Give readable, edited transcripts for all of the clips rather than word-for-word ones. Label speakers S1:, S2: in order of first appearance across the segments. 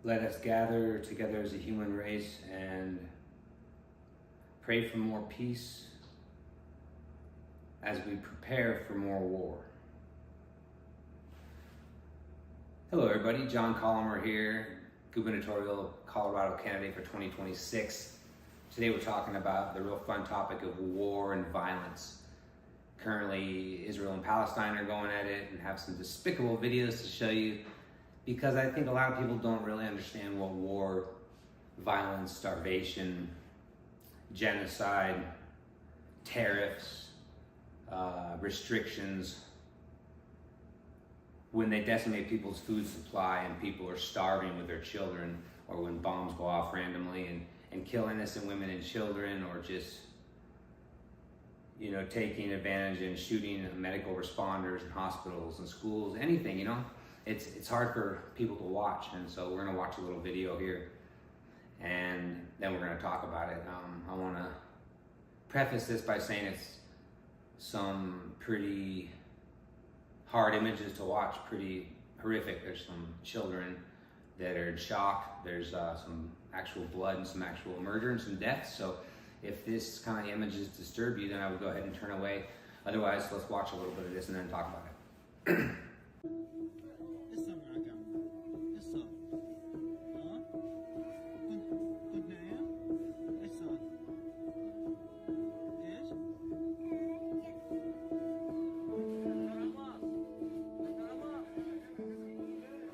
S1: Let us gather together as a human race and pray for more peace as we prepare for more war. Hello everybody, John Colomer here, gubernatorial Colorado candidate for 2026. Today we're talking about the real fun topic of war and violence. Currently, Israel and Palestine are going at it and have some despicable videos to show you, because I think a lot of people don't really understand what war, violence, starvation, genocide, tariffs, restrictions, when they decimate people's food supply and people are starving with their children, or when bombs go off randomly and kill innocent women and children, or just, taking advantage and shooting medical responders in hospitals and schools, anything, it's hard for people to watch. And so we're gonna watch a little video here and then we're gonna talk about it. I wanna preface this by saying it's some pretty hard images to watch, pretty horrific. There's some children that are in shock. There's some actual blood and some actual murder and some deaths. So if this kind of images disturb you, then I would go ahead and turn away. Otherwise, let's watch a little bit of this and then talk about it.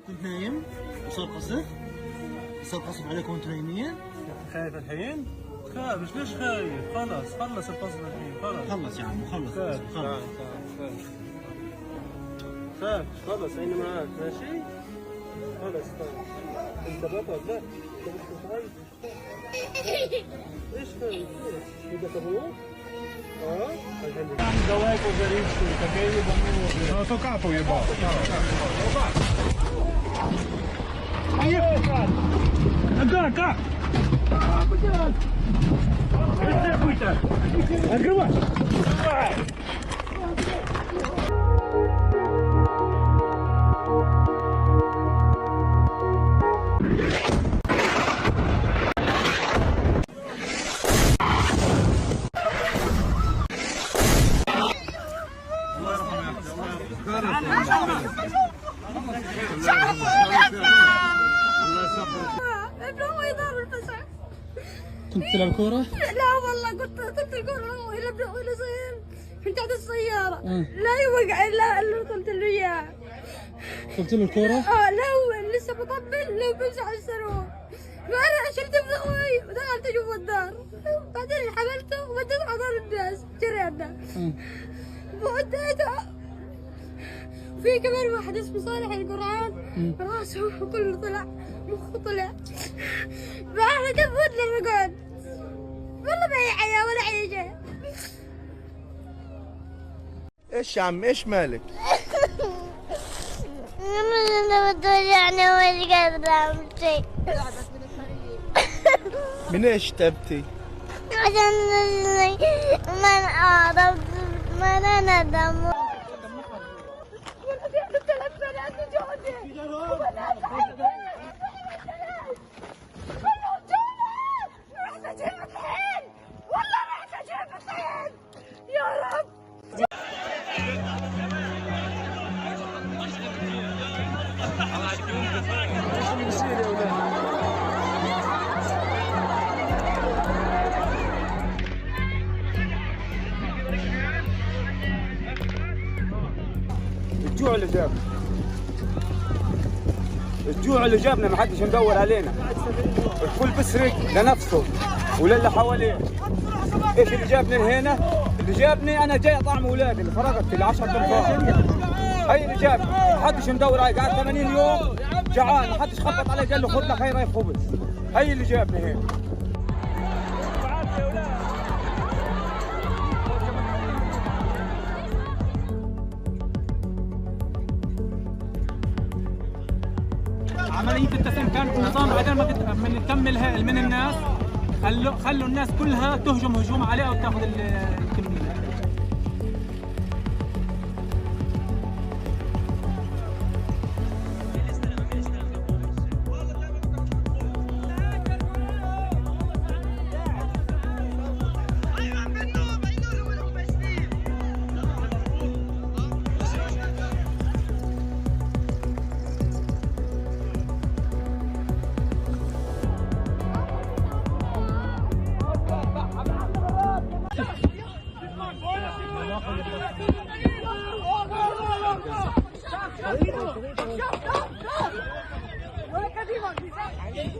S2: كنت نايم وصار قصف؟ صار قصف عليكم وانتم نايمين؟
S3: خايف الحين؟ خايف ليش خايف؟ خلص القصف الحين
S2: خلص يا عم خلص
S3: خلص أنا معاك ماشي؟ خلص أنت بطل لا أنت مش خايف ليش خايف؟ إذا تبوك؟ Daleko za Rimsku, tako je bilo. No to kapo je bo. Aga. Где пуйте? Открывай.
S2: كنت تلعب كورة؟
S4: لا والله كنت الكورة إلى ابن وإلى صغير كنت تحت السيارة لا يوقع إلا اللي قلت له إياه.
S2: قلت له الكورة؟
S4: لو لسه بطبل لو بمسح السرور فأنا شلت ابن أخوي ودخلت أشوف الدار، بعدين حملته وديته حضر الناس جرينا وديته. في كمان واحد اسمه صالح القرآن راسه كله طلع، مخه طلع، فاحنا دفوت للمقعد والله ما هي حياة ولا أي شيء.
S5: ايش يا عم ايش مالك؟
S4: أنا بتوجعني ومش قادرة أعمل شيء.
S5: من ايش تبكي؟
S4: عشان ما أعرف ما أنا ندم.
S3: الجوع اللي جابنا ما حدش مدور علينا، الكل بيسرق لنفسه وللي حواليه. ايش اللي جابني لهنا؟ اللي جابني انا جاي اطعم اولادي اللي فرقت ال 10 تنفار. هي اللي جابني، ما حدش مدور علي، قعدت 80 يوم جعان، ما حدش خبط علي قال له خذ لك هي خبز. هي اللي جابني هنا.
S6: عملية التسليم كانت نظام بدل ما نكمل هائل من الناس، خلوا الناس كلها تهجم هجوم عليها وتاخذ الكمية. الله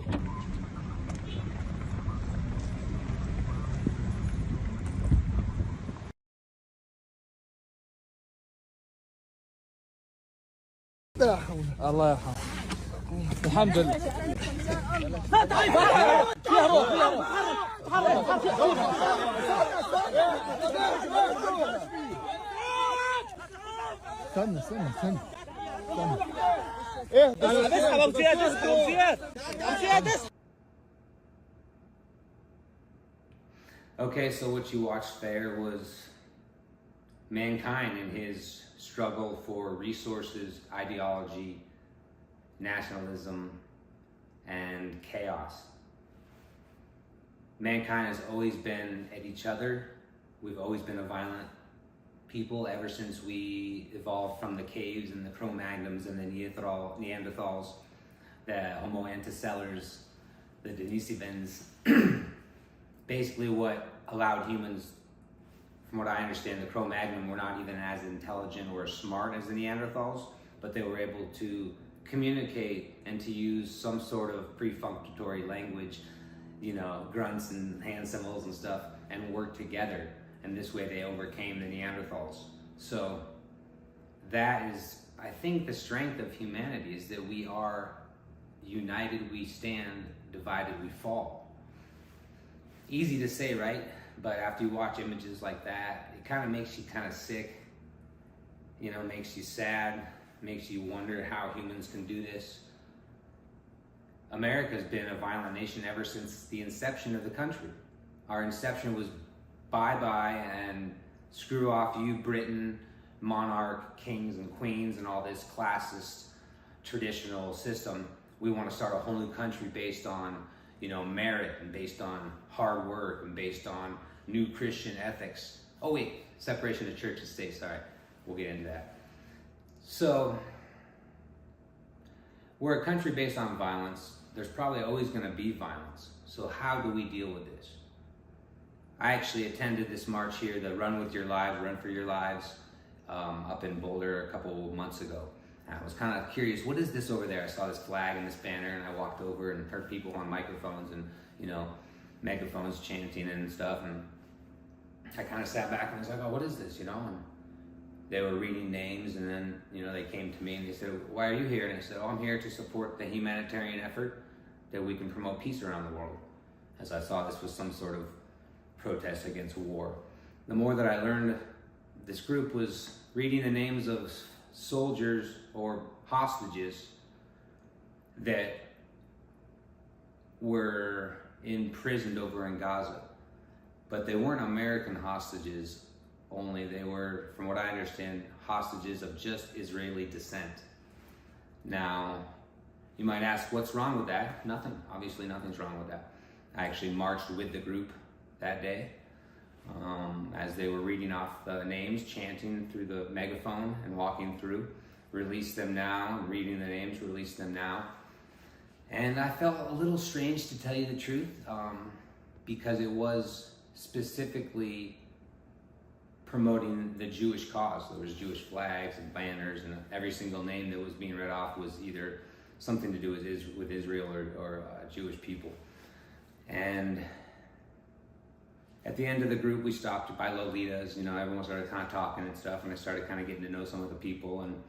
S6: يرحمه. الحمد لله.
S2: استنى
S5: اسحب ابو زياد، اسحب ابو زياد، ابو زياد اسحب.
S1: Okay, so what you watched there was mankind in his struggle for resources, ideology, nationalism, and chaos. Mankind has always been at each other. We've always been a violent people ever since we evolved from the caves and the Cro-Magnons and the Neanderthals, the Homo anticellars, the Denisovans. Basically what allowed humans, from what I understand, the Cro-Magnon were not even as intelligent or as smart as the Neanderthals, but they were able to communicate and to use some sort of prefunctory language, you know, grunts and hand symbols and stuff, and work together. And this way they overcame the Neanderthals. So that is, I think, the strength of humanity, is that we are united we stand, divided we fall. Easy to say, right? But after you watch images like that, it kind of makes you kind of sick, you know, makes you sad, makes you wonder how humans can do this. America's been a violent nation ever since the inception of the country. Our inception was bye-bye and screw off you, Britain, monarch, kings and queens, and all this classist traditional system. We want to start a whole new country based on, you know, merit and based on hard work and based on new Christian ethics. Oh wait, separation of church and state, sorry. We'll get into that. So, we're a country based on violence. There's probably always going to be violence. So how do we deal with this? I actually attended this march here, the Run With Your Lives, Run For Your Lives, up in Boulder a couple months ago. And I was kind of curious, what is this over there? I saw this flag and this banner, and I walked over and heard people on microphones and, you know, megaphones chanting and stuff. And I kind of sat back and was like, oh, what is this, you know? And they were reading names, and then, you know, they came to me and they said, why are you here? And I said, oh, I'm here to support the humanitarian effort that we can promote peace around the world. As I saw this was some sort of protest against war. The more that I learned, this group was reading the names of soldiers or hostages that were imprisoned over in Gaza. But they weren't American hostages only. They were, from what I understand, hostages of just Israeli descent. Now, you might ask, what's wrong with that? Nothing. Obviously, nothing's wrong with that. I actually marched with the group that day as they were reading off the names, chanting through the megaphone and walking through. Release them now, and reading the names, release them now. And I felt a little strange, to tell you the truth, because it was specifically promoting the Jewish cause. There was Jewish flags and banners, and every single name that was being read off was either something to do with Israel or Jewish people. And at the end of the group, we stopped by Lolita's. You know, everyone started kind of talking and stuff, and I started kind of getting to know some of the people. And,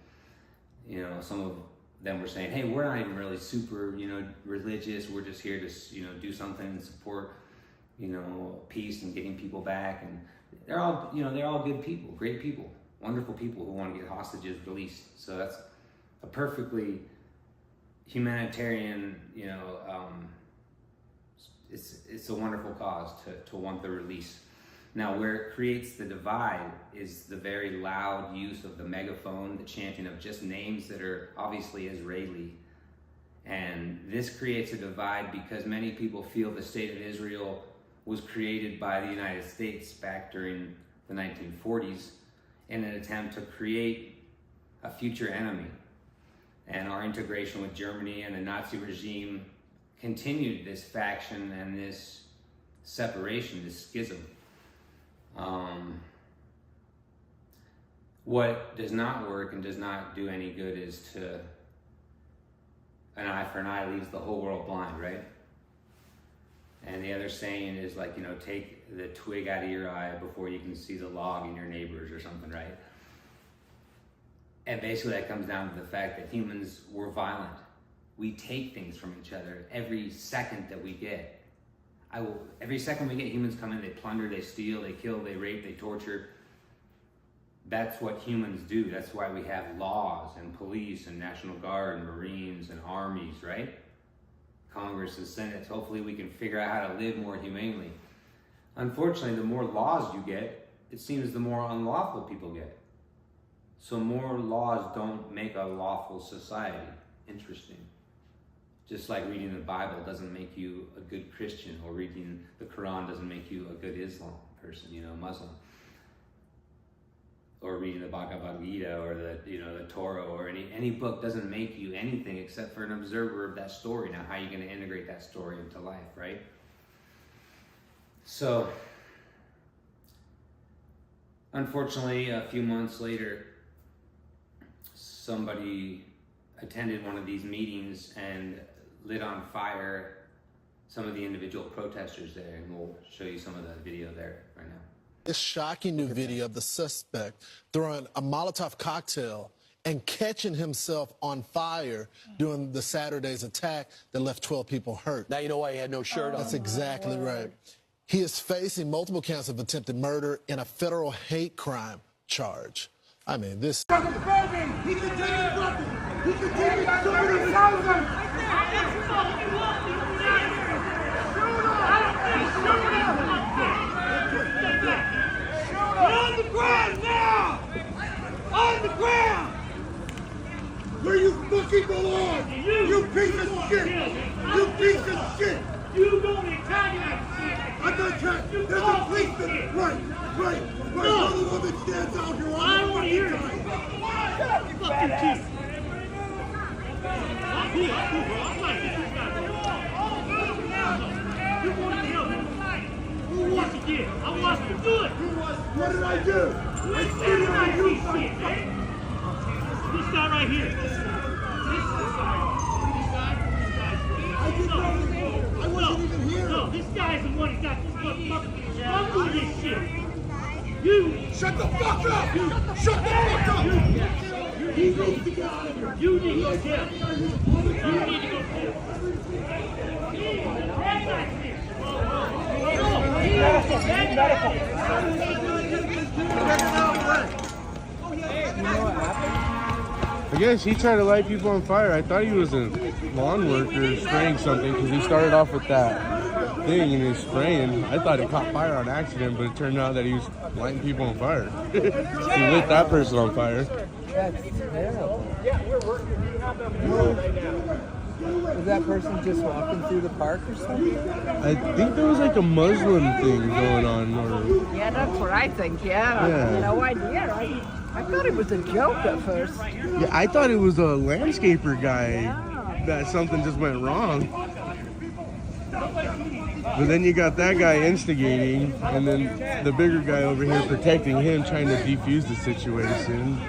S1: you know, some of them were saying, hey, we're not even really super, you know, religious. We're just here to, you know, do something and support, you know, peace and getting people back. And they're all, you know, they're all good people, great people, wonderful people who want to get hostages released. So that's a perfectly humanitarian, you know, it's a wonderful cause to want the release. Now, where it creates the divide is the very loud use of the megaphone, the chanting of just names that are obviously Israeli. And this creates a divide because many people feel the state of Israel was created by the United States back during the 1940s in an attempt to create a future enemy. And our integration with Germany and the Nazi regime continued this faction and this separation, this schism. What does not work and does not do any good is to an eye for an eye leaves the whole world blind, right? And the other saying is like, you know, take the twig out of your eye before you can see the log in your neighbor's or something, right? And basically that comes down to the fact that humans were violent. We take things from each other every second that we get. Every second we get, humans come in, they plunder, they steal, they kill, they rape, they torture. That's what humans do. That's why we have laws and police and National Guard and Marines and armies, right? Congress and Senate. Hopefully we can figure out how to live more humanely. Unfortunately, the more laws you get, it seems the more unlawful people get. So more laws don't make a lawful society. Interesting. Just like reading the Bible doesn't make you a good Christian, or reading the Quran doesn't make you a good Islam person, you know, Muslim. Or reading the Bhagavad Gita or the Torah or any book doesn't make you anything except for an observer of that story. Now, how are you going to integrate that story into life, right? So, unfortunately, a few months later, somebody attended one of these meetings and lit on fire some of the individual protesters there, and we'll show you some of the video there right now.
S7: This shocking new video of the suspect throwing a Molotov cocktail and catching himself on fire during the Saturday's attack that left 12 people hurt.
S5: Now you know why he had no shirt on.
S7: That's exactly right. He is facing multiple counts of attempted murder and a federal hate crime charge. I mean, this...
S8: He can take his weapon. He can take his sword. On the ground now! On the ground! Where you fucking belong! You piece of shit! You piece of shit! You don't retaliate! I'm not trying. There's a policeman! Right! You're the one that stands out here all the fucking time! Fucking teeth! I'm cool, bro. I'm like this guy. You want to help him? Who wants to get? I want to do it! What did I do? I did not do shit, man! This guy right here. I wasn't even here. No, this guy's the one that got this motherfucker. Don't do this shit. You shut the fuck up! Shut the fuck up! You need to get out of here. You need to go jail. You need to go jail.
S9: I guess he tried to light people on fire. I thought he was a lawn worker spraying something, because he started off with that thing and he was spraying. I thought it caught fire on accident, but it turned out that he was lighting people on fire. He lit that person on fire.
S10: That's terrible. Was that person just walking through the park or something?
S9: I think there was like a Muslim thing going on. Or...
S10: Yeah, that's what I think, yeah. No idea. I thought it was a joke at first.
S9: Yeah, I thought it was a landscaper guy that something just went wrong. But then you got that guy instigating, and then the bigger guy over here protecting him, trying to defuse the situation.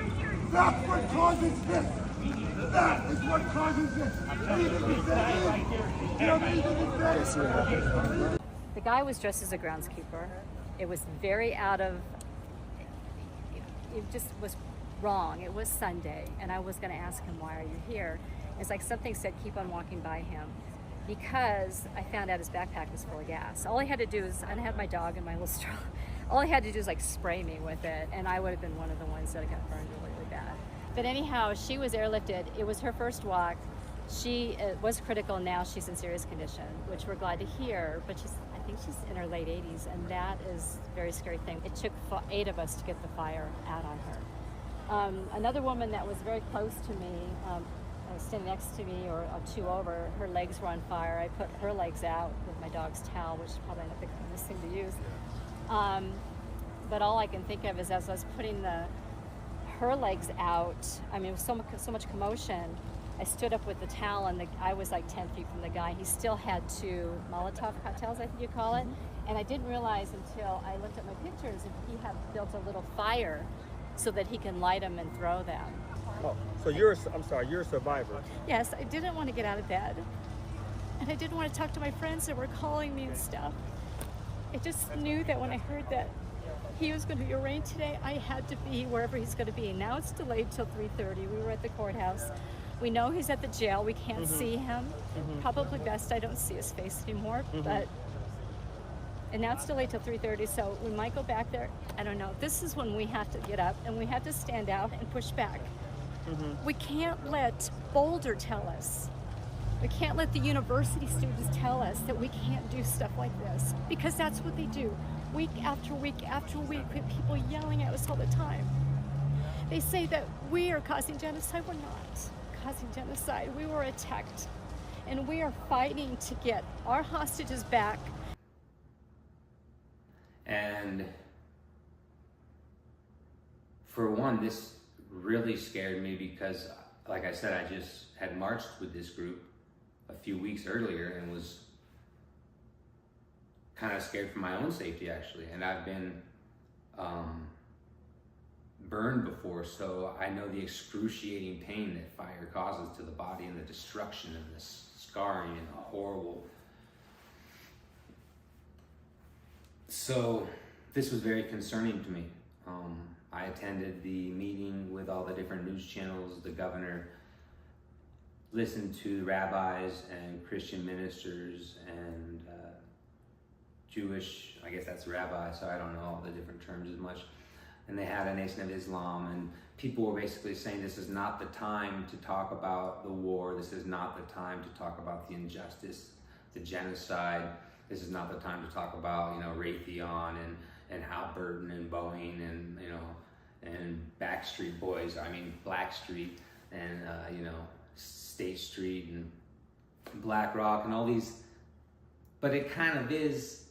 S8: That's what causes this. That is what causes this.
S11: The guy was dressed as a groundskeeper. It was very it just was wrong. It was Sunday, and I was going to ask him, why are you here? It's like something said, keep on walking by him, because I found out his backpack was full of gas. All he had to do is, I had my dog in my little stroller, all he had to do is like spray me with it, and I would have been one of the ones that got burned really, really bad. But anyhow, she was airlifted. It was her first walk. She was critical. Now she's in serious condition, which we're glad to hear, but I think she's in her late 80s, and that is a very scary thing. It took 8 of us to get the fire out on her. Another woman that was very close to me, standing next to me or 2 over, her legs were on fire. I put her legs out with my dog's towel, which is probably not the cleanest thing to use. But all I can think of is as I was putting her legs out, I mean, it was so much commotion. I stood up with the towel, and I was like 10 feet from the guy. He still had 2 Molotov cocktails, I think you call it. And I didn't realize until I looked at my pictures that he had built a little fire so that he can light them and throw them.
S3: Oh, so I'm sorry, you're a survivor.
S11: Yes, I didn't want to get out of bed. And I didn't want to talk to my friends that were calling me and stuff. I just knew that when I heard that he was going to be arraigned today, I had to be wherever he's going to be. Now it's delayed till 3:30. We were at the courthouse. We know he's at the jail. We can't see him. Probably best I don't see his face anymore. And now it's delayed till 3:30, so we might go back there. I don't know. This is when we have to get up and we have to stand out and push back. We can't let Boulder tell us. We can't let the university students tell us that we can't do stuff like this, because that's what they do. Week after week after week, we have people yelling at us all the time. They say that we are causing genocide. We're not causing genocide. We were attacked, and we are fighting to get our hostages back.
S1: And for one, this really scared me because, like I said, I just had marched with this group a few weeks earlier and was kind of scared for my own safety, actually. And I've been burned before, so I know the excruciating pain that fire causes to the body and the destruction and the scarring and the horrible. So this was very concerning to me. I attended the meeting with all the different news channels. The governor listened to rabbis and Christian ministers and Jewish, I guess that's rabbi, so I don't know all the different terms as much. And they had a Nation of Islam, and people were basically saying this is not the time to talk about the war. This is not the time to talk about the injustice, the genocide. This is not the time to talk about, Raytheon and Halliburton and Boeing and, and Backstreet Boys, Blackstreet and, State Street and BlackRock and all these. But it kind of is,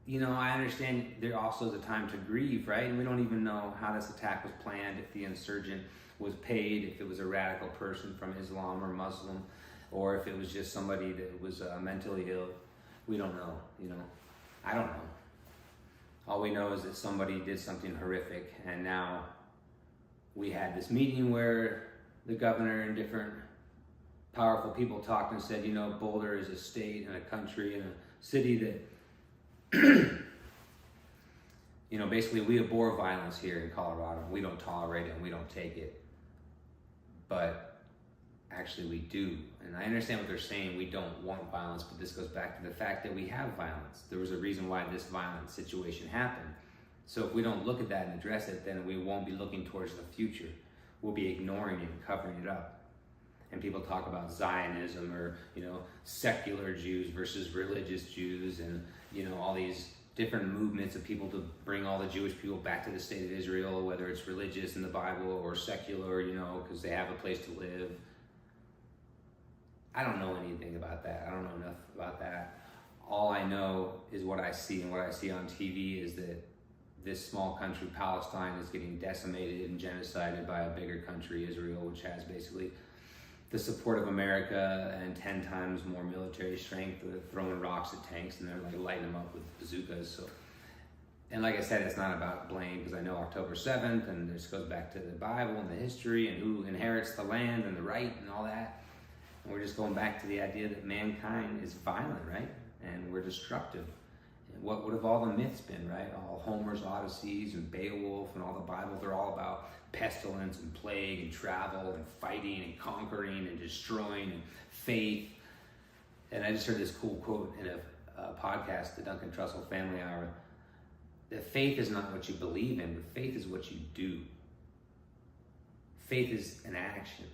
S1: I understand there also is a time to grieve, right? And we don't even know how this attack was planned, if the insurgent was paid, if it was a radical person from Islam or Muslim, or if it was just somebody that was mentally ill. We don't know, I don't know. All we know is that somebody did something horrific, and now we had this meeting where the governor and different powerful people talked and said, Boulder is a state and a country and a city that, basically we abhor violence here in Colorado. We don't tolerate it and we don't take it. But actually we do. And I understand what they're saying, we don't want violence, but this goes back to the fact that we have violence. There was a reason why this violent situation happened. So if we don't look at that and address it, then we won't be looking towards the future. We'll be ignoring it and covering it up. And people talk about Zionism or, secular Jews versus religious Jews and, all these different movements of people to bring all the Jewish people back to the state of Israel, whether it's religious in the Bible or secular, because they have a place to live. I don't know anything about that. I don't know enough about that. All I know is what I see, and what I see on TV is that this small country, Palestine, is getting decimated and genocided by a bigger country, Israel, which has basically the support of America and 10 times more military strength. They're throwing rocks at tanks and they're lighting them up with bazookas. So, and like I said, it's not about blame, because I know October 7th, and this goes back to the Bible and the history and who inherits the land and the right and all that. And we're just going back to the idea that mankind is violent, right? And we're destructive. And what would have all the myths been, right? All Homer's Odysseys and Beowulf and all the Bible, they're all about pestilence and plague and travel and fighting and conquering and destroying and faith. And I just heard this cool quote in a podcast, the Duncan Trussell Family Hour, that faith is not what you believe in, but faith is what you do. Faith is an action.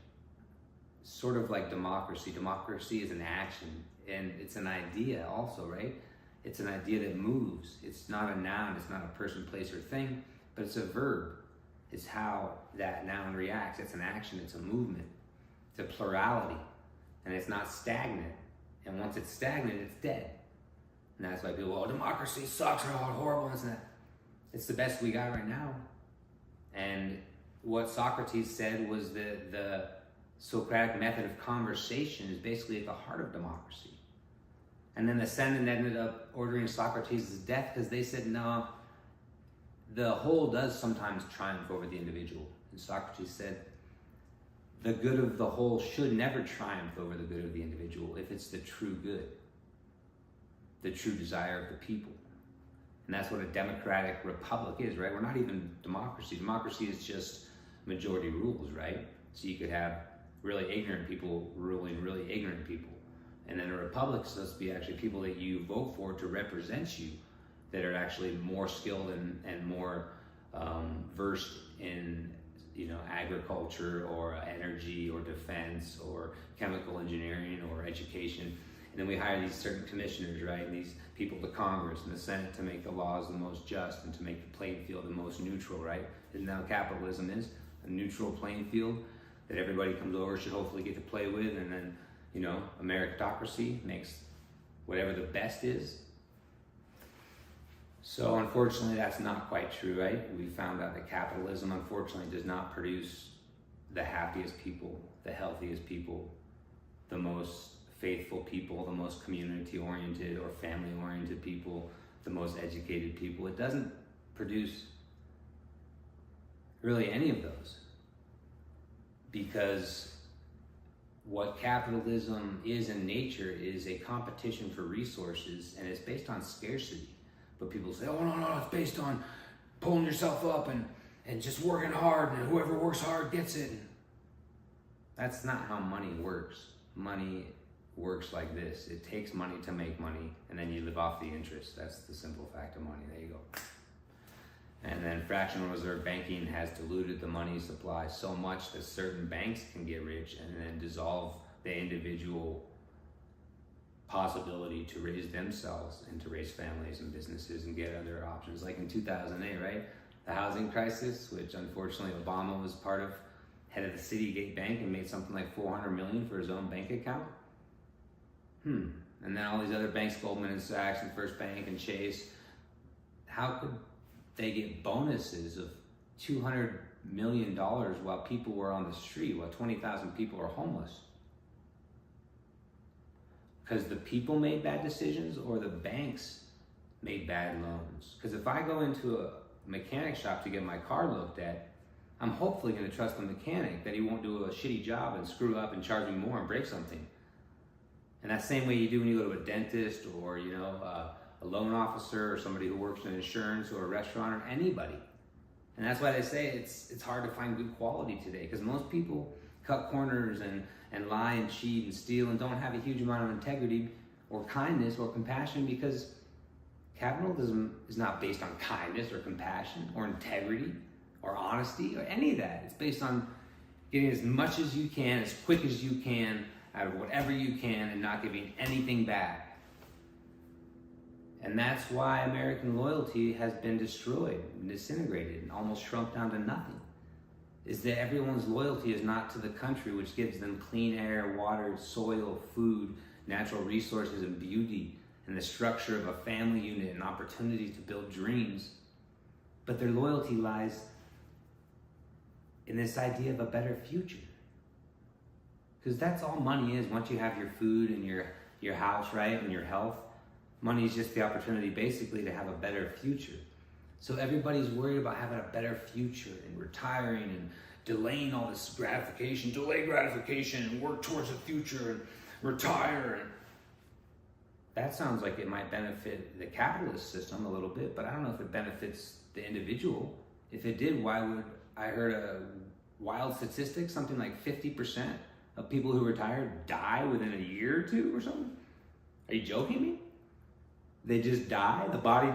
S1: Sort of like democracy. Democracy is an action, and it's an idea also, right? It's an idea that moves. It's not a noun, it's not a person, place, or thing, but it's a verb. It's how that noun reacts. It's an action, it's a movement. It's a plurality, and it's not stagnant. And once it's stagnant, it's dead. And that's why people, democracy sucks, or horrible, and that. It's the best we got right now. And what Socrates said was that the Socratic method of conversation is basically at the heart of democracy. And then the Senate ended up ordering Socrates' death because they said, no, the whole does sometimes triumph over the individual. And Socrates said, the good of the whole should never triumph over the good of the individual if it's the true good, the true desire of the people. And that's what a democratic republic is, right? We're not even democracy. Democracy is just majority rules, right? So you could have really ignorant people ruling really ignorant people. And then a republic is supposed to be actually people that you vote for to represent you, that are actually more skilled and more versed in, agriculture or energy or defense or chemical engineering or education. And then we hire these certain commissioners, right? And these people, the Congress and the Senate, to make the laws the most just and to make the playing field the most neutral, right? Isn't that what capitalism is? A neutral playing field that everybody comes over should hopefully get to play with, and then, a meritocracy makes whatever the best is. So unfortunately, that's not quite true, right? We found out that capitalism, unfortunately, does not produce the happiest people, the healthiest people, the most faithful people, the most community-oriented or family-oriented people, the most educated people. It doesn't produce really any of those, because what capitalism is in nature is a competition for resources, and it's based on scarcity. But people say, oh, no, it's based on pulling yourself up and just working hard, and whoever works hard gets it. That's not how money works. Money works like this. It takes money to make money, and then you live off the interest. That's the simple fact of money. There you go. And then fractional reserve banking has diluted the money supply so much that certain banks can get rich and then dissolve the individual possibility to raise themselves and to raise families and businesses and get other options. Like in 2008, right? The housing crisis, which unfortunately Obama was part of, head of the Citygate Bank, and made something like $400 million for his own bank account. And then all these other banks, Goldman Sachs and First Bank and Chase, how could they get bonuses of $200 million while people were on the street, while 20,000 people are homeless? Because the people made bad decisions or the banks made bad loans? Because if I go into a mechanic shop to get my car looked at, I'm hopefully going to trust the mechanic that he won't do a shitty job and screw up and charge me more and break something. And that same way you do when you go to a dentist or, a loan officer or somebody who works in insurance or a restaurant or anybody. And that's why they say it's hard to find good quality today, because most people cut corners and lie and cheat and steal and don't have a huge amount of integrity or kindness or compassion, because capitalism is not based on kindness or compassion or integrity or honesty or any of that. It's based on getting as much as you can, as quick as you can, out of whatever you can, and not giving anything back. And that's why American loyalty has been destroyed and disintegrated and almost shrunk down to nothing. Is that everyone's loyalty is not to the country, which gives them clean air, water, soil, food, natural resources, and beauty, and the structure of a family unit and opportunity to build dreams. But their loyalty lies in this idea of a better future. Because that's all money is. Once you have your food and your house, right, and your health, money is just the opportunity basically to have a better future. So everybody's worried about having a better future and retiring and delaying all this gratification, delay gratification and work towards a future and retire. And that sounds like it might benefit the capitalist system a little bit, but I don't know if it benefits the individual. If it did, why would I heard a wild statistic, something like 50% of people who retire die within a year or two or something? Are you joking me? They just die? The body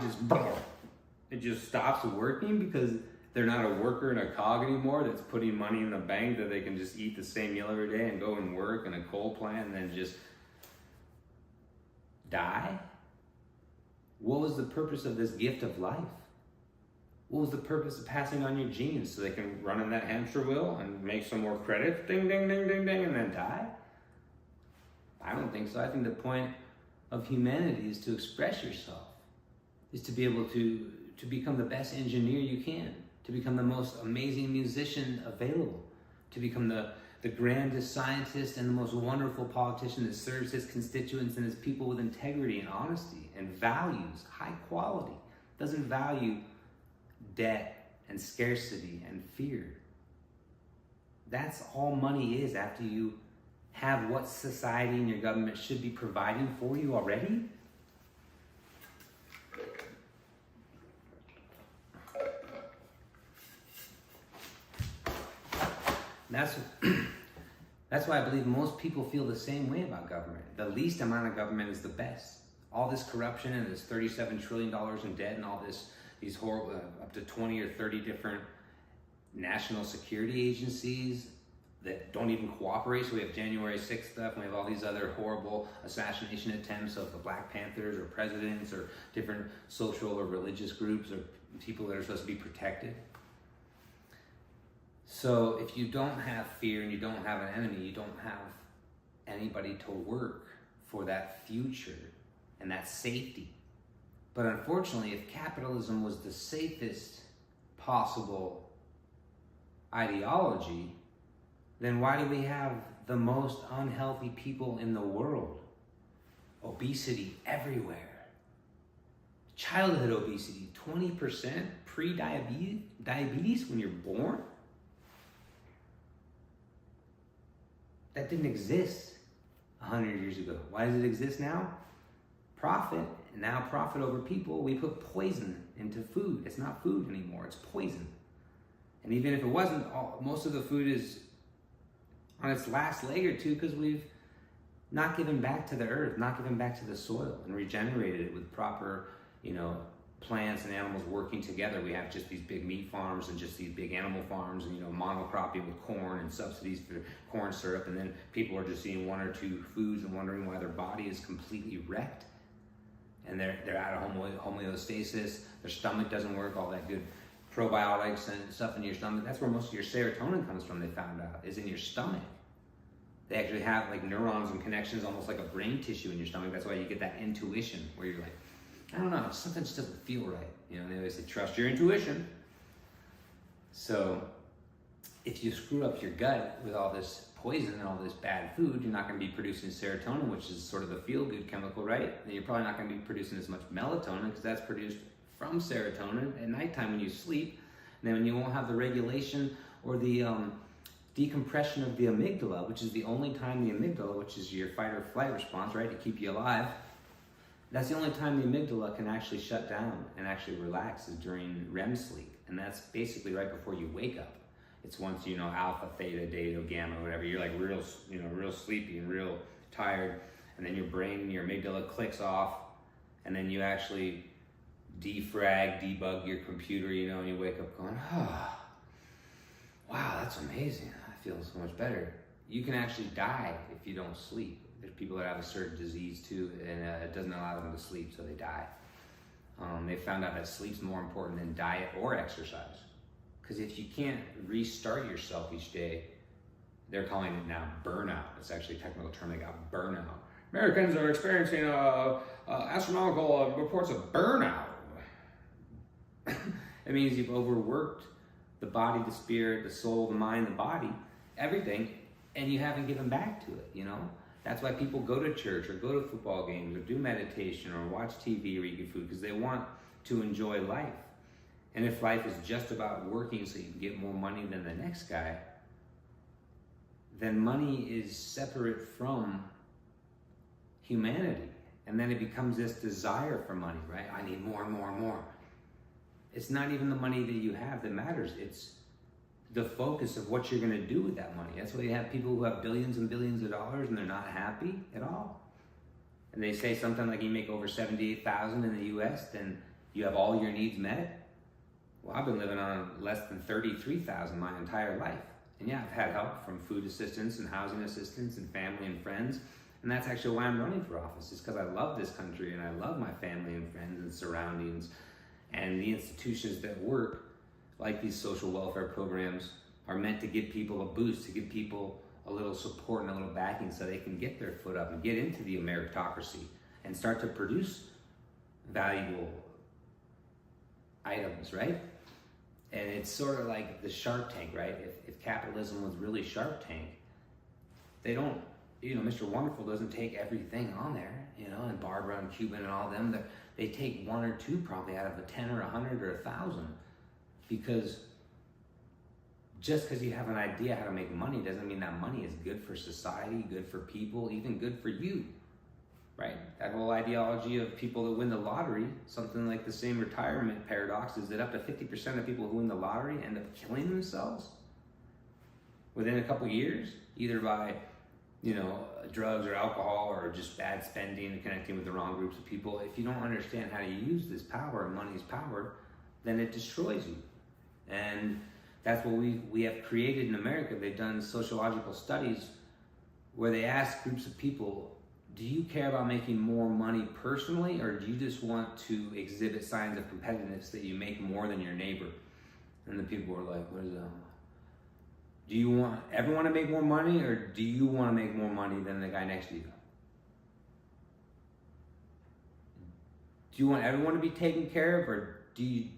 S1: just stops working because they're not a worker in a cog anymore that's putting money in the bank that they can just eat the same meal every day and go and work in a coal plant and then just die? What was the purpose of this gift of life? What was the purpose of passing on your genes so they can run in that hamster wheel and make some more credits, ding, ding, ding, ding, ding, and then die? I don't think so. I think the point of humanity is to express yourself, is to be able to become the best engineer you can, to become the most amazing musician available, to become the grandest scientist and the most wonderful politician that serves his constituents and his people with integrity and honesty and values, high quality, doesn't value debt and scarcity and fear. That's all money is after you have what society and your government should be providing for you already. That's why I believe most people feel the same way about government. The least amount of government is the best. All this corruption and this $37 trillion in debt and all these horrible, up to 20 or 30 different national security agencies that don't even cooperate. So we have January 6th stuff, and we have all these other horrible assassination attempts of the Black Panthers or presidents or different social or religious groups or people that are supposed to be protected. So if you don't have fear and you don't have an enemy, you don't have anybody to work for that future and that safety. But unfortunately, if capitalism was the safest possible ideology, then why do we have the most unhealthy people in the world? Obesity everywhere. Childhood obesity, 20% pre-diabetes when you're born? That didn't exist 100 years ago. Why does it exist now? Profit, and now profit over people. We put poison into food. It's not food anymore, it's poison. And even if it wasn't, most of the food is on its last leg or two because we've not given back to the earth, not given back to the soil and regenerated it with proper, plants and animals working together. We have just these big meat farms and just these big animal farms and, monocropping with corn and subsidies for corn syrup. And then people are just eating one or two foods and wondering why their body is completely wrecked. And they're out of homeostasis. Their stomach doesn't work, all that good probiotics and stuff in your stomach. That's where most of your serotonin comes from, they found out, is in your stomach. They actually have like neurons and connections, almost like a brain tissue in your stomach. That's why you get that intuition where you're like, I don't know, something just doesn't feel right. They always say, trust your intuition. So if you screw up your gut with all this poison and all this bad food, you're not going to be producing serotonin, which is sort of the feel-good chemical, right? And you're probably not going to be producing as much melatonin because that's produced from serotonin at nighttime when you sleep. And then you won't have the regulation or the decompression of the amygdala, which is the only time the amygdala, which is your fight or flight response, right, to keep you alive. That's the only time the amygdala can actually shut down and actually relax is during REM sleep. And that's basically right before you wake up. It's once, alpha, theta, delta, gamma, whatever, you're like real sleepy and real tired. And then your brain, your amygdala clicks off. And then you actually debug your computer, and you wake up going, oh, wow, that's amazing. I feel so much better. You can actually die if you don't sleep. There's people that have a certain disease too, and it doesn't allow them to sleep, so they die. They found out that sleep's more important than diet or exercise. Because if you can't restart yourself each day, they're calling it now burnout. It's actually a technical term, they got burnout. Americans are experiencing astronomical reports of burnout. It means you've overworked the body, the spirit, the soul, the mind, the body, everything, and you haven't given back to it, That's why people go to church or go to football games or do meditation or watch TV or eat good food, because they want to enjoy life. And if life is just about working so you can get more money than the next guy, then money is separate from humanity. And then it becomes this desire for money, right? I need more and more and more. It's not even the money that you have that matters. It's the focus of what you're going to do with that money. That's why you have people who have billions and billions of dollars and they're not happy at all. And they say something like you make over $78,000 in the US, then you have all your needs met. Well, I've been living on less than $33,000 my entire life. And yeah, I've had help from food assistance and housing assistance and family and friends. And that's actually why I'm running for office, is because I love this country and I love my family and friends and surroundings. And the institutions that work, like these social welfare programs, are meant to give people a boost, to give people a little support and a little backing so they can get their foot up and get into the meritocracy and start to produce valuable items, right? And it's sort of like the Shark Tank, right? If capitalism was really Shark Tank, they don't, Mr. Wonderful doesn't take everything on there, and Barbara and Cuban and all them, they take one or two probably out of a 10 or 100 or 1,000, because just because you have an idea how to make money doesn't mean that money is good for society, good for people, even good for you, right? That whole ideology of people that win the lottery, something like the same retirement paradox, is that up to 50% of people who win the lottery end up killing themselves within a couple years, either by, you know, drugs or alcohol or just bad spending and connecting with the wrong groups of people. If you don't understand how to use this power, money's power, then it destroys you. And that's what we have created in America. They've done sociological studies where they ask groups of people, do you care about making more money personally, or do you just want to exhibit signs of competitiveness that you make more than your neighbor? And the people were like, what is that? Do you want everyone to make more money, or do you want to make more money than the guy next to you? Do you want everyone to be taken care of, or do you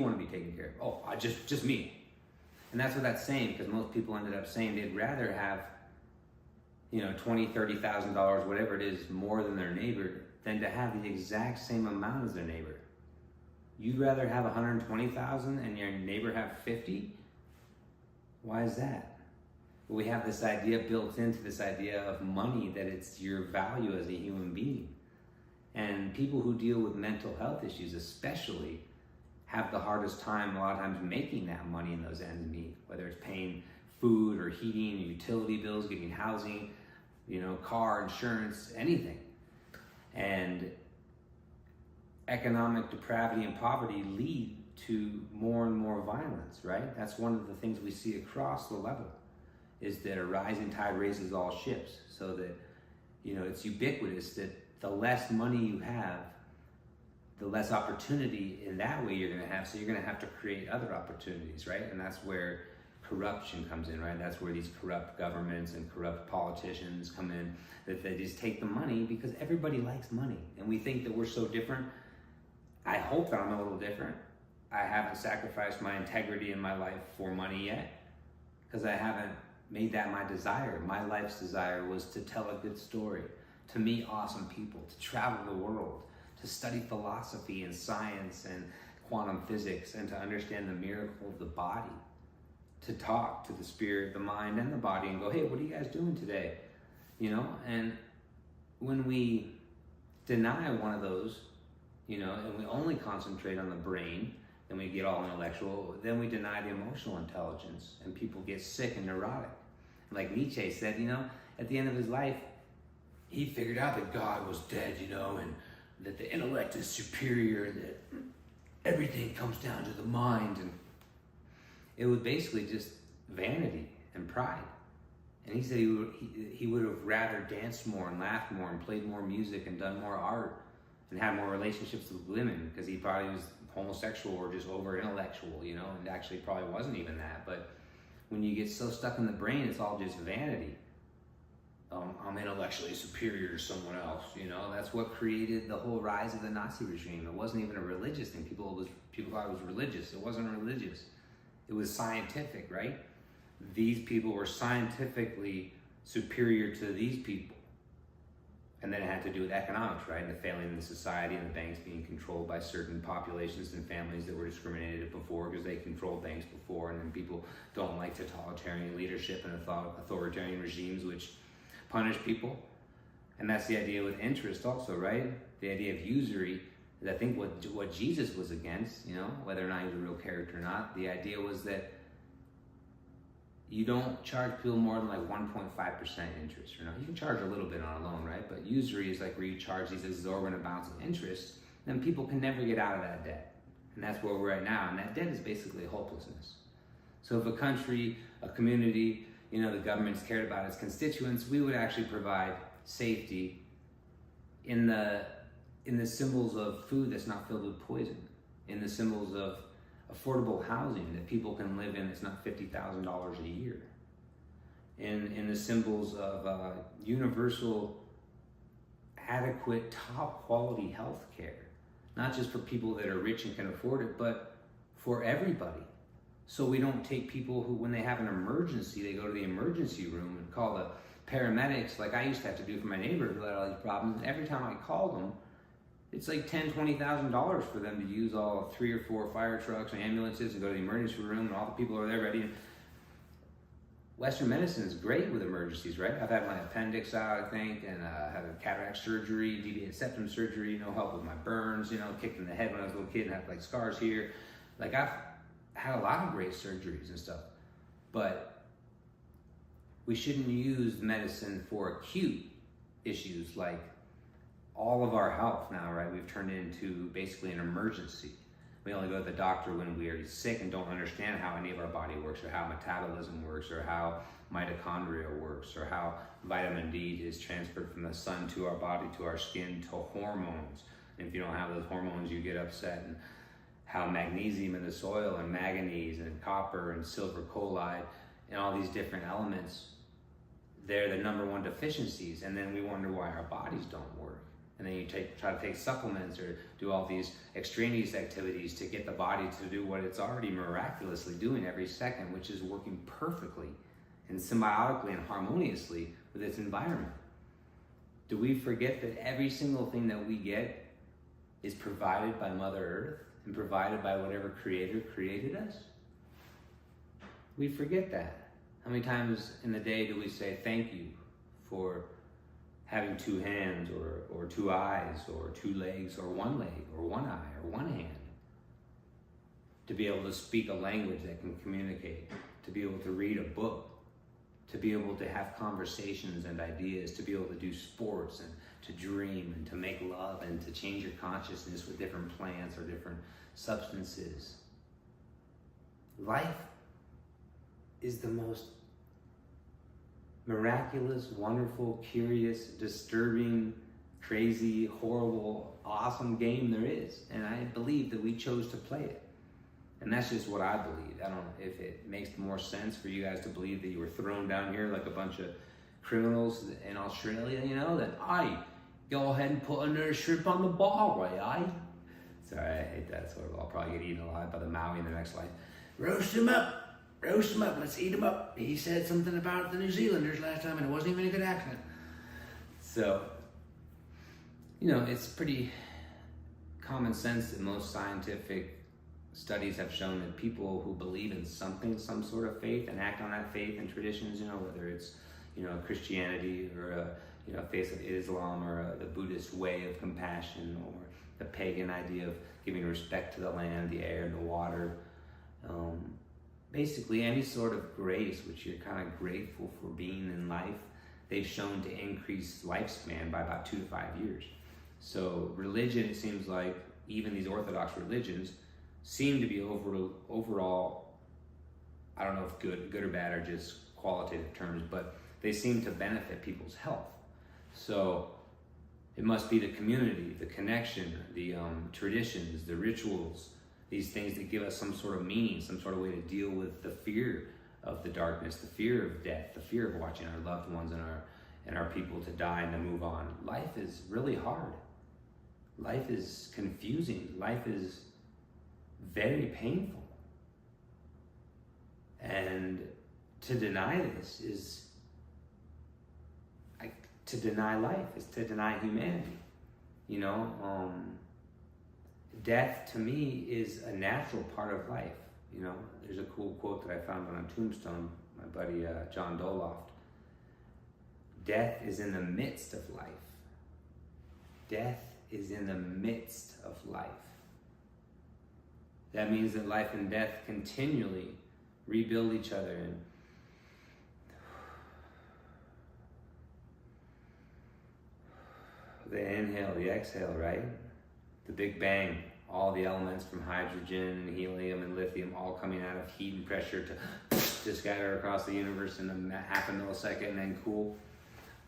S1: want to be taken care of? Oh, just me. And that's what that's saying, because most people ended up saying they'd rather have, you know, $20,000, $30,000, whatever it is, more than their neighbor, than to have the exact same amount as their neighbor. You'd rather have 120,000 and your neighbor have 50? Why is that? Well, we have this idea built into this idea of money, that it's your value as a human being. And people who deal with mental health issues especially have the hardest time a lot of times making that money in those ends meet, whether it's paying food or heating, utility bills, getting housing, you know, car insurance, anything. And economic depravity and poverty lead to more and more violence, right? That's one of the things we see across the level, is that a rising tide raises all ships. So that, you know, it's ubiquitous that the less money you have, the less opportunity in that way you're gonna have. So you're gonna have to create other opportunities, right? And that's where corruption comes in, right? That's where these corrupt governments and corrupt politicians come in, that they just take the money because everybody likes money. And we think that we're so different. I hope that I'm a little different. I haven't sacrificed my integrity in my life for money yet, because I haven't made that my desire. My life's desire was to tell a good story, to meet awesome people, to travel the world, to study philosophy and science and quantum physics, and to understand the miracle of the body, to talk to the spirit, the mind, and the body and go, hey, what are you guys doing today? You know, and when we deny one of those, you know, and we only concentrate on the brain, then we get all intellectual, then we deny the emotional intelligence, and people get sick and neurotic. Like Nietzsche said, you know, at the end of his life, he figured out that God was dead, you know, and that the intellect is superior, that everything comes down to the mind, and it was basically just vanity and pride. And he said he would have rather danced more and laughed more and played more music and done more art and had more relationships with women, because he probably was homosexual or just over intellectual, you know, and actually probably wasn't even that. But when you get so stuck in the brain, it's all just vanity. I'm intellectually superior to someone else, you know. That's what created the whole rise of the Nazi regime. It wasn't even a religious thing. People thought it was religious. It wasn't religious. It was scientific, right? These people were scientifically superior to these people. And then it had to do with economics, right? And the failing of the society and the banks being controlled by certain populations and families that were discriminated before because they controlled banks before. And then people don't like totalitarian leadership and authoritarian regimes which punish people. And that's the idea with interest also, right? The idea of usury is, I think, what Jesus was against, you know, whether or not he was a real character or not. The idea was that you don't charge people more than like 1.5% interest. You know, you can charge a little bit on a loan, right? But usury is like where you charge these exorbitant amounts of interest, then people can never get out of that debt. And that's where we're at now. And that debt is basically hopelessness. So if a country, a community, you know, the government's cared about its constituents, we would actually provide safety in the symbols of food that's not filled with poison, in the symbols of affordable housing that people can live in that's not $50,000 a year, in the symbols of universal, adequate, top quality health care, not just for people that are rich and can afford it, but for everybody. So we don't take people who, when they have an emergency, they go to the emergency room and call the paramedics, like I used to have to do for my neighbor who had all these problems. And every time I called them, it's like $10,000, $20,000 for them to use all 3 or 4 fire trucks and ambulances and go to the emergency room, and all the people are there ready. Western medicine is great with emergencies, right? I've had my appendix out, I think, and I had a cataract surgery, deviated septum surgery, help with my burns, kicked in the head when I was a little kid and had like scars here. Like I've had a lot of great surgeries and stuff, but we shouldn't use medicine for acute issues like all of our health now, right? We've turned it into basically an emergency. We only go to the doctor when we are sick and don't understand how any of our body works, or how metabolism works, or how mitochondria works, or how vitamin D is transferred from the sun to our body, to our skin, to hormones. And if you don't have those hormones, you get upset. And how magnesium in the soil, and manganese, and copper, and silver chloride, and all these different elements, they're the number one deficiencies. And then we wonder why our bodies don't work. And then you try to take supplements or do all these extraneous activities to get the body to do what it's already miraculously doing every second, which is working perfectly and symbiotically and harmoniously with its environment. Do we forget that every single thing that we get is provided by Mother Earth and provided by whatever creator created us? We forget that. How many times in the day do we say thank you for having two hands, or two eyes, or two legs, or one leg, or one eye, or one hand? To be able to speak a language that can communicate, to be able to read a book, to be able to have conversations and ideas, to be able to do sports, and to dream, and to make love, and to change your consciousness with different plants or different substances. Life is the most miraculous, wonderful, curious, disturbing, crazy, horrible, awesome game there is. And I believe that we chose to play it. And that's just what I believe. I don't know if it makes more sense for you guys to believe that you were thrown down here like a bunch of criminals in Australia, that go ahead and put another shrimp on the ball, right? Sorry, I hate that sort of. I'll probably get eaten alive by the Maui in the next life. Roast him up. Roast him up, let's eat him up. He said something about the New Zealanders last time, and it wasn't even a good accent. So, it's pretty common sense that most scientific studies have shown that people who believe in something, some sort of faith, and act on that faith and traditions, whether it's, Christianity, or faith of Islam, or the Buddhist way of compassion, or the pagan idea of giving respect to the land, the air, and the water, basically any sort of grace which you're kind of grateful for being in life, they've shown to increase lifespan by about 2 to 5 years. So religion, it seems like, even these Orthodox religions seem to be overall, I don't know if good or bad, or just qualitative terms, but they seem to benefit people's health. So it must be the community, the connection, the traditions, the rituals, these things that give us some sort of meaning, some sort of way to deal with the fear of the darkness, the fear of death, the fear of watching our loved ones and our people to die and to move on. Life is really hard. Life is confusing. Life is very painful. And to deny this is to deny life, is to deny humanity. Death to me is a natural part of life. There's a cool quote that I found on a tombstone, my buddy John Doloft. Death is in the midst of life. Death is in the midst of life. That means that life and death continually rebuild each other. And the inhale, the exhale, right? The Big Bang, all the elements from hydrogen and helium and lithium all coming out of heat and pressure to scatter across the universe in a half a millisecond and then cool.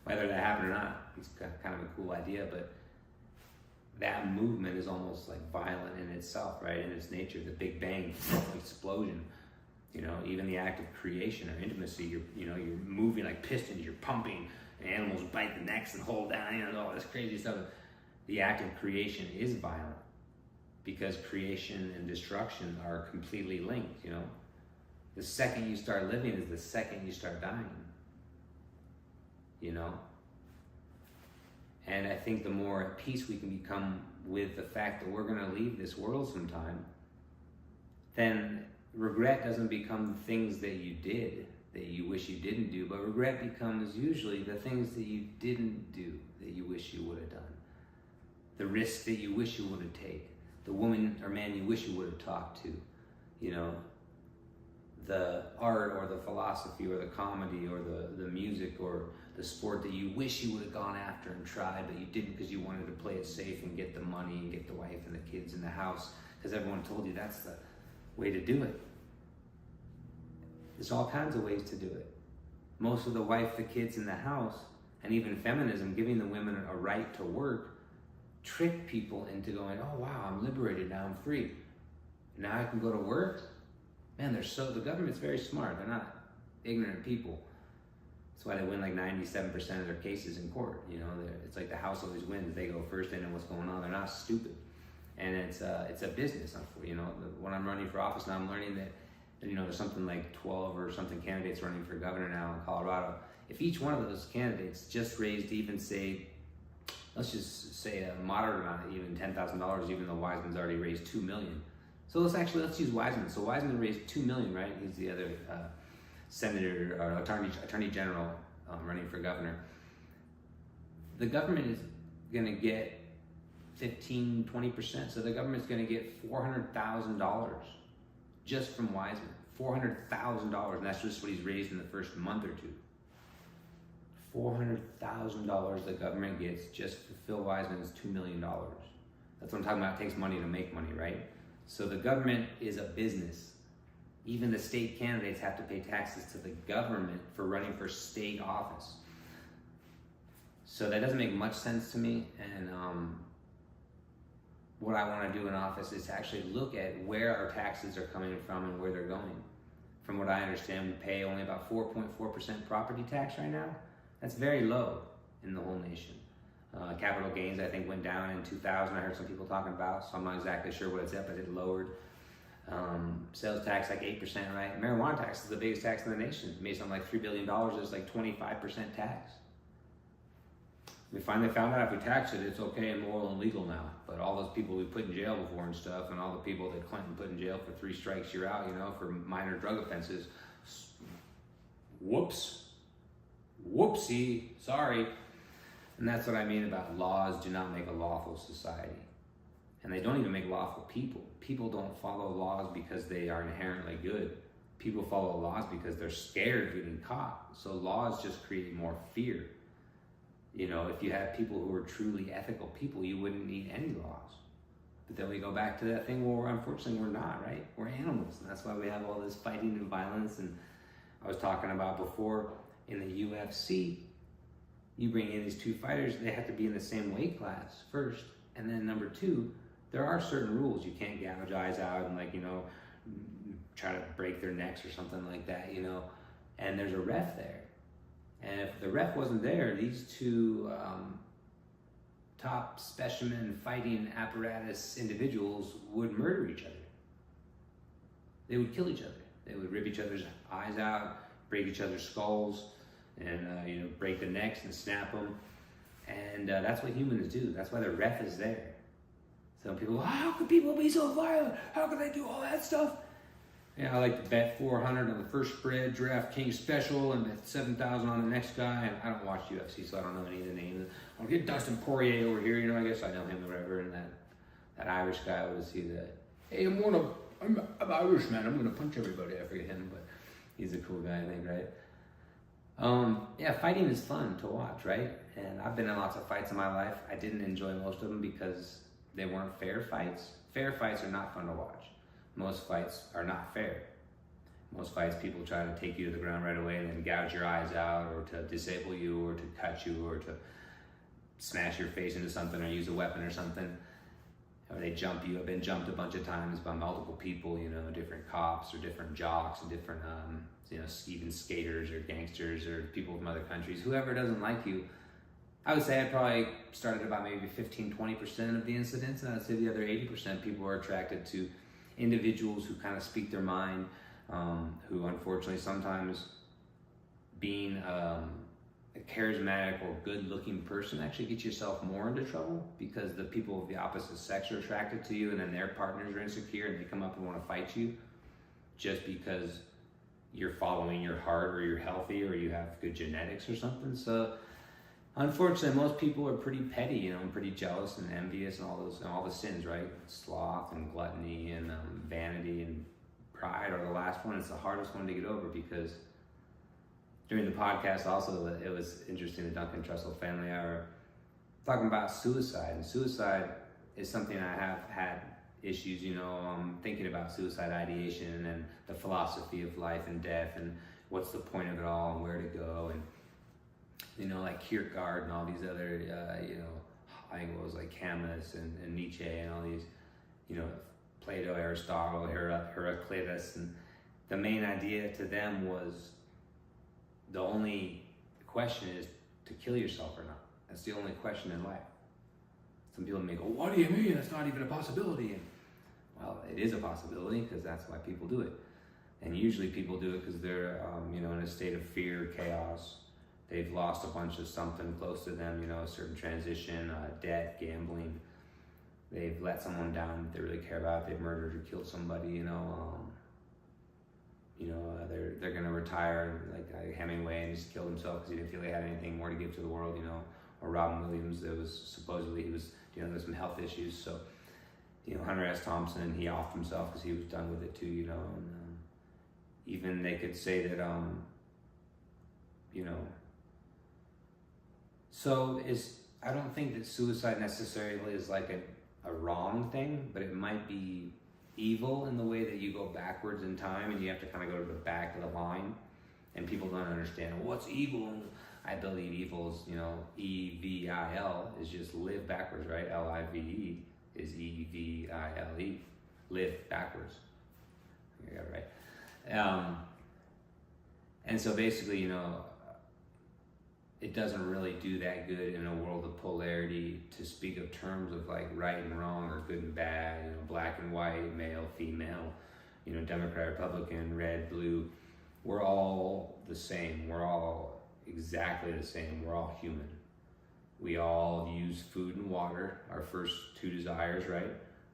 S1: Whether that happened or not, it's kind of a cool idea, but that movement is almost like violent in itself, right? In its nature, the Big Bang explosion. Even the act of creation or intimacy, you're moving like pistons, you're pumping, and animals bite the necks and hold down, all this crazy stuff. The act of creation is violent because creation and destruction are completely linked, The second you start living is the second you start dying, And I think the more at peace we can become with the fact that we're going to leave this world sometime, then regret doesn't become the things that you did. that you wish you didn't do, but regret becomes usually the things that you didn't do that you wish you would have done. The risk that you wish you would have taken. The woman or man you wish you would have talked to. You know, the art or the philosophy or the comedy or the music or the sport that you wish you would have gone after and tried, but you didn't because you wanted to play it safe and get the money and get the wife and the kids in the house because everyone told you that's the way to do it. There's all kinds of ways to do it. Most of the wife, the kids in the house, and even feminism, giving the women a right to work, trick people into going, oh wow, I'm liberated, now I'm free. Now I can go to work? Man, the government's very smart. They're not ignorant people. That's why they win like 97% of their cases in court. You know, it's like the house always wins. They go first, they know what's going on. They're not stupid. And it's a business. You know, when I'm running for office now, I'm learning that, you know, there's something like 12 or something candidates running for governor now in Colorado. If each one of those candidates just raised even, say, let's just say a moderate amount, even $10,000, even though Wiseman's already raised $2 million. So let's use Wiseman. So Wiseman raised $2 million, right? He's the other senator or attorney general running for governor. The government is going to get 15, 20%. So the government's going to get $400,000 just from Wiseman. $400,000, and that's just what he's raised in the first month or two. $400,000 the government gets just for Phil Wiseman's $2 million. That's what I'm talking about. It takes money to make money, right? So the government is a business. Even the state candidates have to pay taxes to the government for running for state office. So that doesn't make much sense to me. And what I want to do in office is to actually look at where our taxes are coming from and where they're going. From what I understand, we pay only about 4.4% property tax right now. That's very low in the whole nation. Capital gains, I think, went down in 2000. I heard some people talking about, so I'm not exactly sure what it's at, but it lowered. Sales tax, like 8%, right? Marijuana tax is the biggest tax in the nation. It made something like $3 billion. It's like 25% tax. We finally found out if we tax it, it's okay and moral and legal now. But all those people we put in jail before and stuff, and all the people that Clinton put in jail for 3 strikes, you're out, you know, for minor drug offenses. Whoops. Whoopsie. Sorry. And that's what I mean about laws do not make a lawful society. And they don't even make lawful people. People don't follow laws because they are inherently good. People follow laws because they're scared of getting caught. So laws just create more fear. You know, if you had people who were truly ethical people, you wouldn't need any laws. But then we go back to that thing where unfortunately we're not, right? We're animals. And that's why we have all this fighting and violence. And I was talking about before in the UFC, you bring in these 2 fighters, they have to be in the same weight class first. And then number 2, there are certain rules. You can't gouge eyes out and, like, you know, try to break their necks or something like that, you know. And there's a ref there. And if the ref wasn't there, these 2 top specimen fighting apparatus individuals would murder each other. They would kill each other. They would rip each other's eyes out, break each other's skulls, and you know, break the necks and snap them. And that's what humans do. That's why the ref is there. Some people go, how could people be so violent? How could they do all that stuff? Yeah, I like to bet 400 on the first spread, DraftKings special, and bet 7,000 on the next guy. And I don't watch UFC, so I don't know any of the names. I'll get Dustin Poirier over here, you know, I guess I know him or whatever. And that Irish guy, what is he? Hey, I'm Irish, man. I'm gonna punch everybody. I forget him, but he's a cool guy, I think, right? Yeah, fighting is fun to watch, right? And I've been in lots of fights in my life. I didn't enjoy most of them because they weren't fair fights. Fair fights are not fun to watch. Most fights are not fair. Most fights, people try to take you to the ground right away and then gouge your eyes out, or to disable you, or to cut you, or to smash your face into something, or use a weapon or something. Or they jump you. I've been jumped a bunch of times by multiple people, you know, different cops or different jocks and different, you know, even skaters or gangsters or people from other countries. Whoever doesn't like you, I would say I probably started about maybe 15, 20% of the incidents, and I'd say the other 80% people are attracted to individuals who kind of speak their mind, who unfortunately sometimes being a charismatic or good-looking person actually gets yourself more into trouble, because the people of the opposite sex are attracted to you, and then their partners are insecure and they come up and want to fight you just because you're following your heart, or you're healthy, or you have good genetics or something. So unfortunately, most people are pretty petty, you know, and pretty jealous and envious and all the sins, right? Sloth and gluttony and vanity and pride are the last one. It's the hardest one to get over, because during the podcast also, it was interesting, the Duncan Trussell family are talking about suicide. And suicide is something I have had issues, you know, thinking about suicide ideation and the philosophy of life and death and what's the point of it all and where to go. And, you know, like Kierkegaard and all these other, you know, I think it was like Camus and Nietzsche and all these, you know, Plato, Aristotle, Heraclitus. And the main idea to them was the only question is to kill yourself or not. That's the only question in life. Some people may go, what do you mean? That's not even a possibility. And, well, it is a possibility, because that's why people do it. And usually people do it because they're, you know, in a state of fear, chaos. They've lost a bunch of something close to them, you know, a certain transition, debt, gambling. They've let someone down that they really care about. They've murdered or killed somebody, you know. They're gonna retire, like Hemingway, and just killed himself because he didn't feel he had anything more to give to the world, you know. Or Robin Williams, there was supposedly he was, you know, there's some health issues. So, you know, Hunter S. Thompson, he offed himself because he was done with it too, you know. And even they could say that, you know. So I don't think that suicide necessarily is like a wrong thing, but it might be evil in the way that you go backwards in time and you have to kind of go to the back of the line, and people don't understand, well, what's evil? And I believe evil is, you know, E-V-I-L is just live backwards, right? L-I-V-E is E-V-I-L-E, live backwards. I got it right. And so basically, you know, it doesn't really do that good in a world of polarity to speak of terms of like right and wrong or good and bad, you know, black and white, male, female, you know, Democrat, Republican, red, blue. We're all the same. We're all exactly the same. We're all human. We all use food and water, our first two desires, right?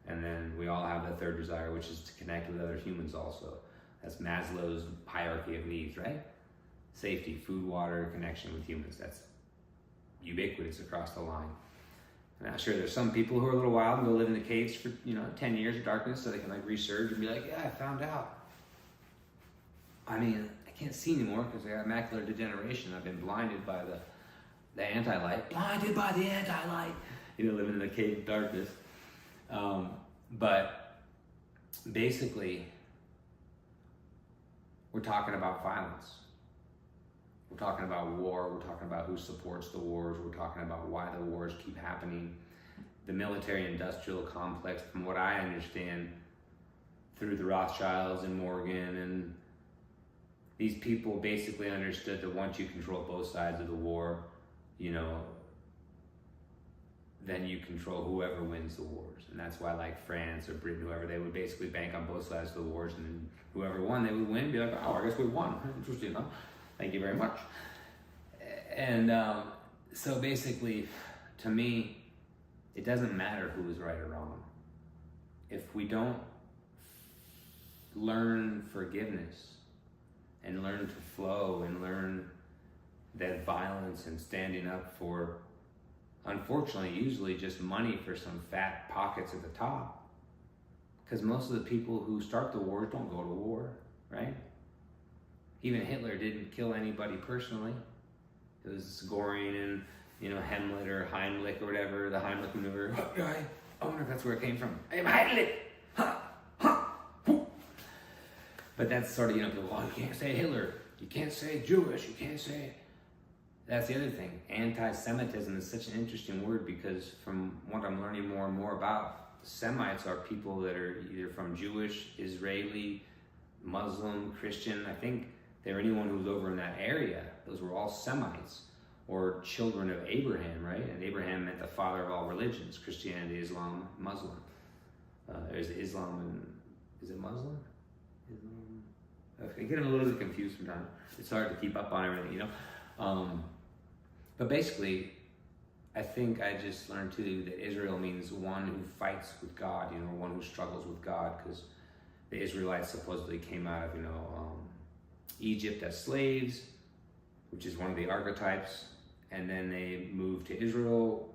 S1: And then we all have the third desire, which is to connect with other humans also. That's Maslow's hierarchy of needs, right? Safety, food, water, connection with humans. That's ubiquitous across the line. And I'm sure there's some people who are a little wild and go live in the caves for, you know, 10 years of darkness so they can like resurge and be like, yeah, I found out. I mean, I can't see anymore because I got macular degeneration. I've been blinded by the anti-light. Blinded by the anti-light. You know, living in a cave of darkness. But basically, we're talking about violence. We're talking about war, we're talking about who supports the wars, we're talking about why the wars keep happening. The military-industrial complex, from what I understand, through the Rothschilds and Morgan, and these people basically understood that once you control both sides of the war, you know, then you control whoever wins the wars. And that's why like France or Britain, whoever, they would basically bank on both sides of the wars, and then whoever won, they would win, be like, oh, I guess we won. Interesting, huh? Thank you very much. And so basically, to me, it doesn't matter who is right or wrong. If we don't learn forgiveness and learn to flow and learn that violence and standing up for, unfortunately, usually just money for some fat pockets at the top. Because most of the people who start the wars don't go to war, right? Even Hitler didn't kill anybody personally. It was Göring and, you know, Heimlich or Heimlich or whatever, the Heimlich maneuver. I wonder if that's where it came from. I'm Heimlich! But that's sort of, you know, people, oh, you can't say Hitler. You can't say Jewish. You can't say... That's the other thing. Anti-Semitism is such an interesting word, because from what I'm learning more and more about, Semites are people that are either from Jewish, Israeli, Muslim, Christian. I think they're anyone who was over in that area. Those were all Semites, or children of Abraham, right? And Abraham meant the father of all religions: Christianity, Islam, Muslim. There's Islam and, is it Muslim? Islam? I get a little bit confused sometimes. It's hard to keep up on everything, you know? But basically, I think I just learned too that Israel means one who fights with God, you know, one who struggles with God, because the Israelites supposedly came out of, you know, Egypt as slaves, which is one of the archetypes, and then they moved to Israel.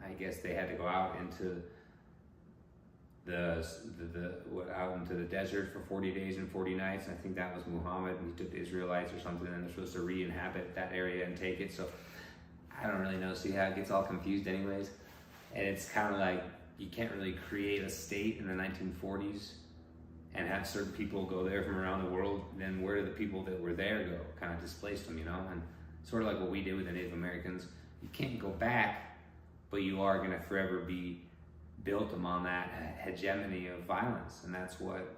S1: I guess they had to go out into out into the desert for 40 days and 40 nights. I think that was Muhammad, and he took the Israelites or something, and they're supposed to re-inhabit that area and take it. So I don't really know. See how it gets all confused anyways? And it's kind of like you can't really create a state in the 1940s and have certain people go there from around the world. Then where do the people that were there go? Kind of displaced them, you know? And sort of like what we did with the Native Americans. You can't go back, but you are going to forever be built upon that hegemony of violence. And that's what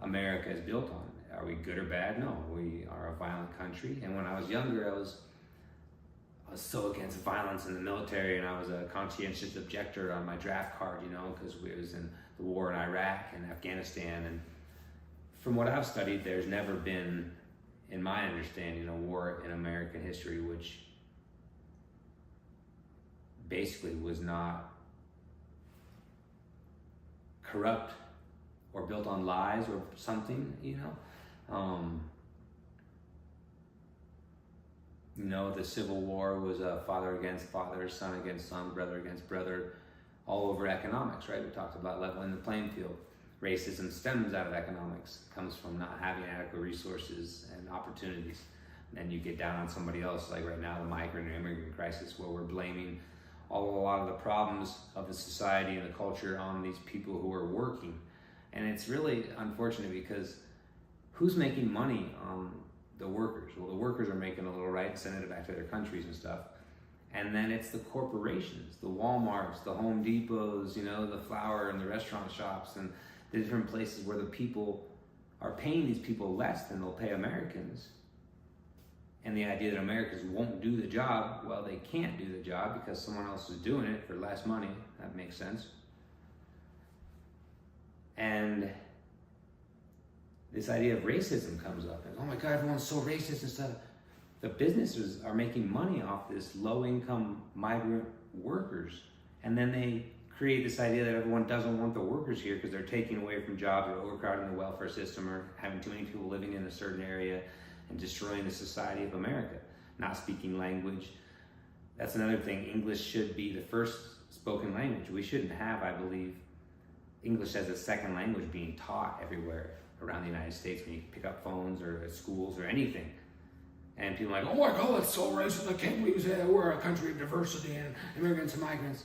S1: America is built on. Are we good or bad? No, we are a violent country. And when I was younger, I was so against violence in the military, and I was a conscientious objector on my draft card, you know, because we was in the war in Iraq and Afghanistan. And from what I've studied, there's never been, in my understanding, a war in American history which basically was not corrupt or built on lies or something, you know. You know, the Civil War was a father against father, son against son, brother against brother, all over economics, right? We talked about leveling the playing field. Racism stems out of economics, comes from not having adequate resources and opportunities. And then you get down on somebody else, like right now, the migrant and immigrant crisis, where we're blaming a lot of the problems of the society and the culture on these people who are working. And it's really unfortunate because who's making money on the workers? Well, the workers are making a little, right, and sending it back to their countries and stuff. And then it's the corporations, the Walmarts, the Home Depots, you know, the flower and the restaurant shops and the different places where the people are paying these people less than they'll pay Americans. And the idea that Americans won't do the job, well, they can't do the job because someone else is doing it for less money. That makes sense. And this idea of racism comes up. And, oh my God, everyone's so racist and stuff. The businesses are making money off this low-income migrant workers. And then they create this idea that everyone doesn't want the workers here because they're taking away from jobs or overcrowding the welfare system or having too many people living in a certain area and destroying the society of America. Not speaking language. That's another thing. English should be the first spoken language. We shouldn't have, I believe, English as a second language being taught everywhere around the United States when you pick up phones or at schools or anything. And people are like, oh my God, that's so racist. I can't believe we're a country of diversity and immigrants and migrants.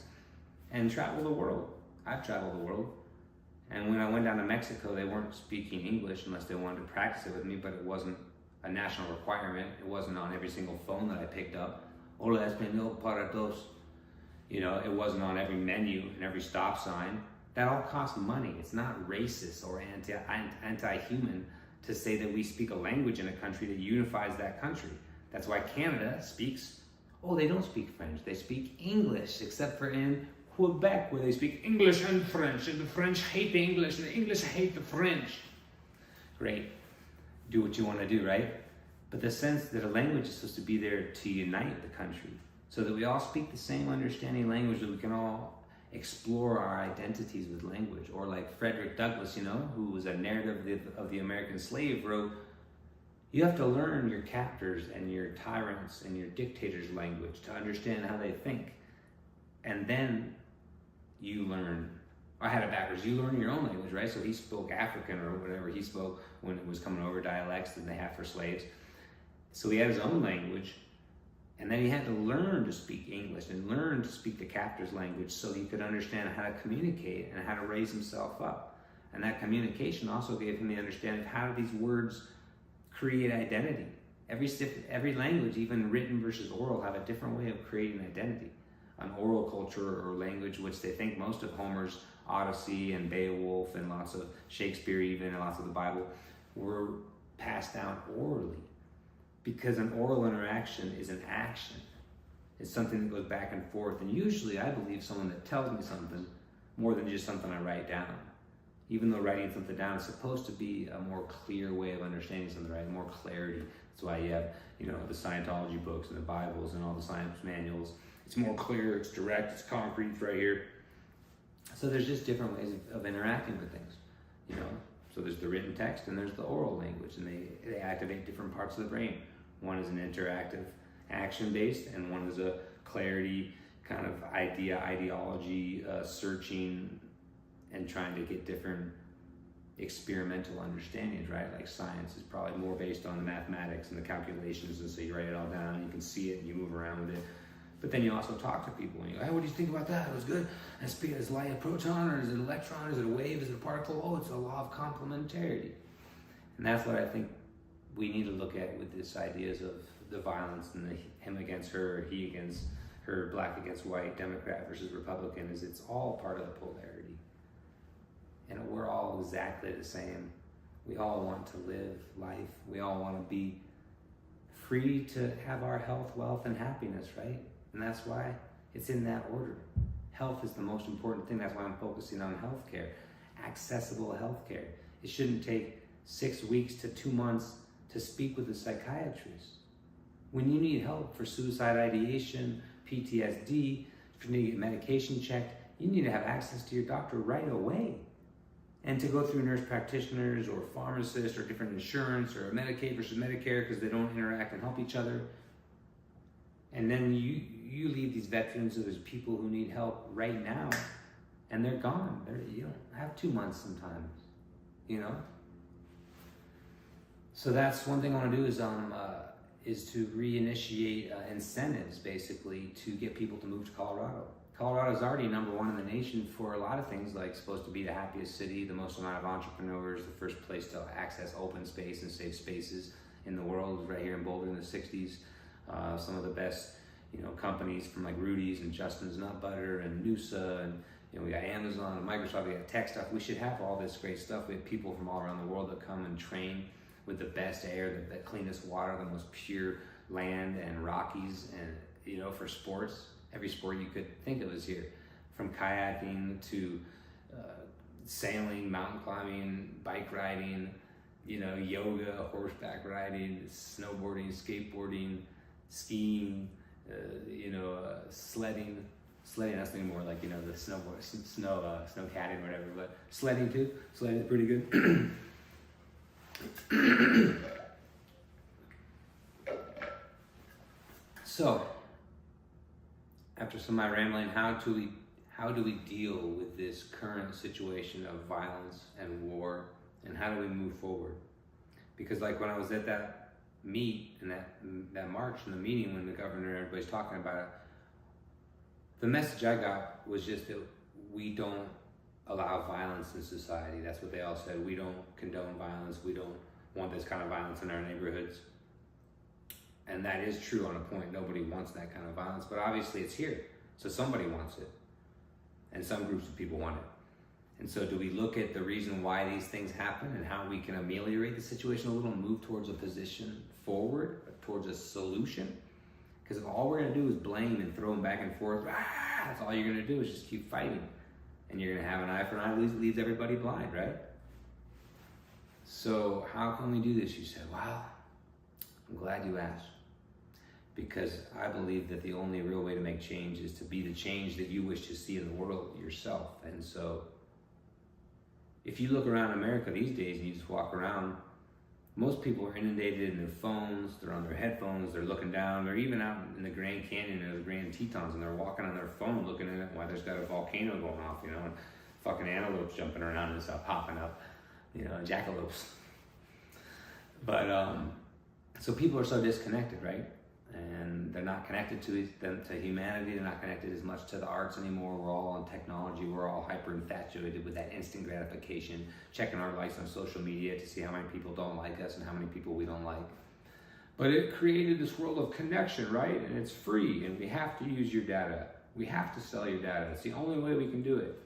S1: And travel the world. I've traveled the world. And when I went down to Mexico, they weren't speaking English unless they wanted to practice it with me, but it wasn't a national requirement. It wasn't on every single phone that I picked up. Hola español para dos. You know, it wasn't on every menu and every stop sign. That all costs money. It's not racist or anti-human to say that we speak a language in a country that unifies that country. That's why Canada speaks, they don't speak French. They speak English, except for in Quebec, where they speak English and French, and the French hate the English, and the English hate the French. Great. Do what you want to do, right? But the sense that a language is supposed to be there to unite the country, so that we all speak the same understanding language, that we can all explore our identities with language. Or like Frederick Douglass, you know, who was a narrative of the American slave, wrote, you have to learn your captors and your tyrants and your dictators' language to understand how they think. And then you learn, I had it backwards, you learn your own language, right? So he spoke African or whatever he spoke when it was coming over, dialects that they have for slaves. So he had his own language. And then he had to learn to speak English and learn to speak the captor's language so he could understand how to communicate and how to raise himself up. And that communication also gave him the understanding of how do these words create identity. Every language, even written versus oral, have a different way of creating identity. An oral culture or language, which they think most of Homer's Odyssey and Beowulf and lots of Shakespeare even and lots of the Bible were passed down orally. Because an oral interaction is an action. It's something that goes back and forth. And usually I believe someone that tells me something more than just something I write down. Even though writing something down is supposed to be a more clear way of understanding something, right? More clarity. That's why you have, you know, the Scientology books and the Bibles and all the science manuals. It's more clear, it's direct, it's concrete, it's right here. So there's just different ways of interacting with things, you know. So there's the written text and there's the oral language, and they activate different parts of the brain. One is an interactive, action-based, and one is a clarity, kind of ideology, searching and trying to get different experimental understandings, right? Like science is probably more based on the mathematics and the calculations, and so you write it all down and you can see it and you move around with it. But then you also talk to people and you go, hey, what do you think about that? It was good. And speak, is light a proton, or is it an electron? Is it a wave? Is it a particle? Oh, it's a law of complementarity. And that's what I think we need to look at with this ideas of the violence and the him against her, he against her, black against white, Democrat versus Republican, is it's all part of the polarity. And we're all exactly the same. We all want to live life. We all want to be free to have our health, wealth, and happiness, right? And that's why it's in that order. Health is the most important thing. That's why I'm focusing on healthcare, accessible healthcare. It shouldn't take 6 weeks to 2 months to speak with a psychiatrist. When you need help for suicide ideation, PTSD, if you need to get medication checked, you need to have access to your doctor right away. And to go through nurse practitioners or pharmacists or different insurance or Medicaid versus Medicare because they don't interact and help each other. And then you leave these veterans or these people who need help right now, and they're gone. You don't have 2 months sometimes, you know? So that's one thing I want to do is to reinitiate incentives, basically, to get people to move to Colorado. Colorado is already #1 in the nation for a lot of things, like supposed to be the happiest city, the most amount of entrepreneurs, the first place to access open space and safe spaces in the world, right here in Boulder in the 60s. Some of the best, companies from like Rudy's and Justin's Nut Butter and Noosa, and we got Amazon and Microsoft, we got tech stuff. We should have all this great stuff. We have people from all around the world that come and train with the best air, the cleanest water, the most pure land and Rockies, and for sports. Every sport you could think of is here, from kayaking to sailing, mountain climbing, bike riding, yoga, horseback riding, snowboarding, skateboarding, skiing, sledding. Sledding, that's nothing more like, the snowboard, snow caddying or whatever, but sledding too. Sledding is pretty good. So, after some of my rambling, how do we deal with this current situation of violence and war, and how do we move forward? Because like when I was at that meet and that march and the meeting when the governor and everybody's talking about it, the message I got was just that we don't allow violence in society. That's what they all said. We don't condone violence. We don't want this kind of violence in our neighborhoods. And that is true on a point. Nobody wants that kind of violence, but obviously it's here. So somebody wants it. And some groups of people want it. And so do we look at the reason why these things happen and how we can ameliorate the situation a little and move towards a position forward, towards a solution? Because if all we're going to do is blame and throw them back and forth, that's all you're going to do is just keep fighting. And you're going to have an eye for an eye, leaves everybody blind, right? So how can we do this? You said, wow, I'm glad you asked. Because I believe that the only real way to make change is to be the change that you wish to see in the world yourself. And so if you look around America these days and you just walk around, most people are inundated in their phones, they're on their headphones, they're looking down, they're even out in the Grand Canyon or the Grand Tetons and they're walking on their phone looking at it while there's got a volcano going off, and fucking antelopes jumping around and stuff popping up, jackalopes. But, so people are so disconnected, right? And they're not connected to humanity. They're not connected as much to the arts anymore. We're all on technology. We're all hyper infatuated with that instant gratification, checking our likes on social media to see how many people don't like us and how many people we don't like. But it created this world of connection, right? And it's free, and we have to use your data. We have to sell your data. It's the only way we can do it.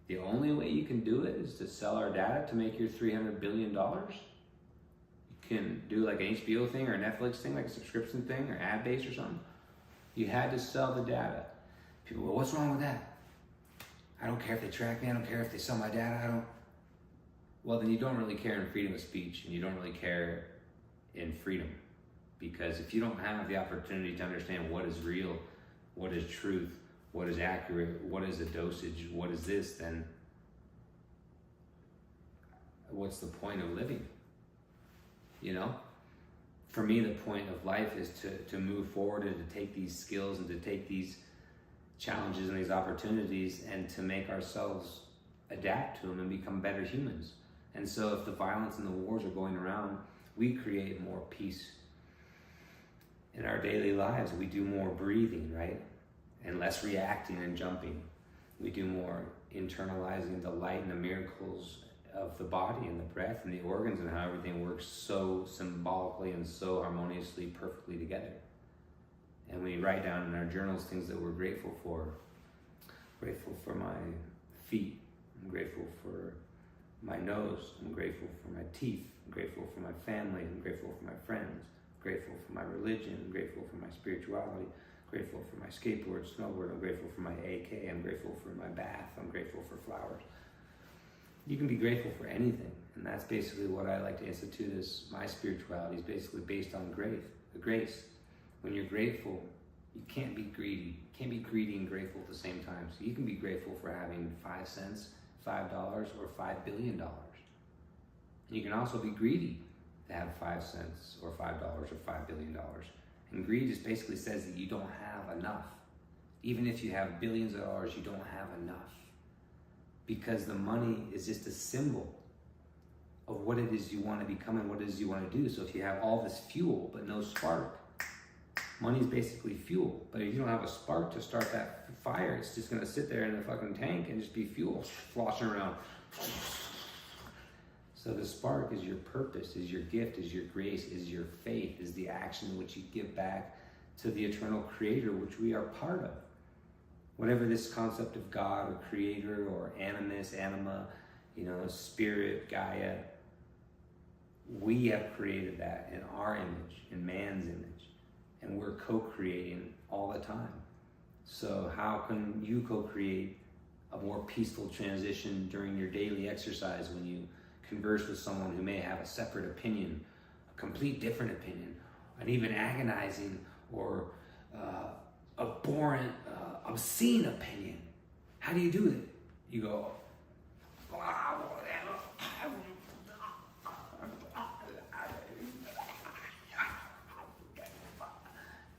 S1: The only way you can do it is to sell our data to make your $300 billion. Can do like an HBO thing or a Netflix thing, like a subscription thing or ad-based or something. You had to sell the data. People go, what's wrong with that? I don't care if they track me. I don't care if they sell my data. Well, then you don't really care in freedom of speech, and you don't really care in freedom. Because if you don't have the opportunity to understand what is real, what is truth, what is accurate, what is a dosage, what is this, then what's the point of living? You know? For me, the point of life is to move forward and to take these skills and to take these challenges and these opportunities and to make ourselves adapt to them and become better humans. And so if the violence and the wars are going around, we create more peace in our daily lives. We do more breathing, right? And less reacting and jumping. We do more internalizing the light and the miracles of the body and the breath and the organs and how everything works so symbolically and so harmoniously, perfectly together. And we write down in our journals things that we're grateful for. Grateful for my feet. I'm grateful for my nose. I'm grateful for my teeth. I'm grateful for my family. I'm grateful for my friends. I'm grateful for my religion. I'm grateful for my spirituality. I'm grateful for my skateboard, snowboard. I'm grateful for my AK. I'm grateful for my bath. I'm grateful for flowers. You can be grateful for anything. And that's basically what I like to institute as my spirituality is basically based on grace. When you're grateful, you can't be greedy. You can't be greedy and grateful at the same time. So you can be grateful for having 5 cents, $5, or $5 billion. And you can also be greedy to have 5 cents or $5 or $5 billion. And greed just basically says that you don't have enough. Even if you have billions of dollars, you don't have enough. Because the money is just a symbol of what it is you want to become and what it is you want to do. So if you have all this fuel but no spark, money is basically fuel. But if you don't have a spark to start that fire, it's just going to sit there in the fucking tank and just be fuel sloshing around. So the spark is your purpose, is your gift, is your grace, is your faith, is the action which you give back to the eternal creator, which we are part of. Whatever this concept of God or creator or animus, anima, spirit, Gaia, we have created that in our image, in man's image. And we're co-creating all the time. So how can you co-create a more peaceful transition during your daily exercise when you converse with someone who may have a separate opinion, a complete different opinion, an even agonizing or abhorrent, obscene opinion? How do you do it? You go,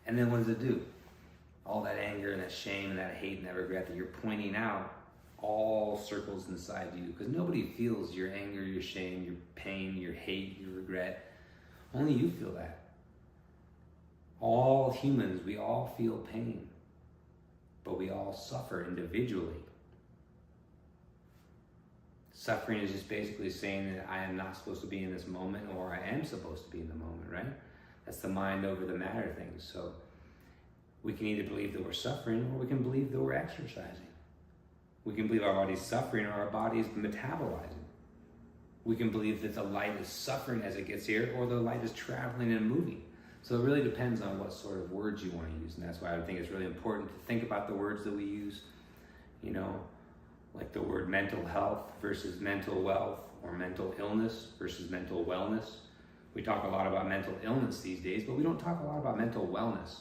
S1: and then what does it do? All that anger and that shame and that hate and that regret that you're pointing out all circles inside you, because nobody feels your anger, your shame, your pain, your hate, your regret. Only you feel that. All humans, we all feel pain, but we all suffer individually. Suffering is just basically saying that I am not supposed to be in this moment, or I am supposed to be in the moment, right? That's the mind over the matter thing. So we can either believe that we're suffering, or we can believe that we're exercising. We can believe our body's suffering or our body's metabolizing. We can believe that the light is suffering as it gets here, or the light is traveling and moving. So it really depends on what sort of words you want to use. And that's why I think it's really important to think about the words that we use, like the word mental health versus mental wealth, or mental illness versus mental wellness. We talk a lot about mental illness these days, but we don't talk a lot about mental wellness.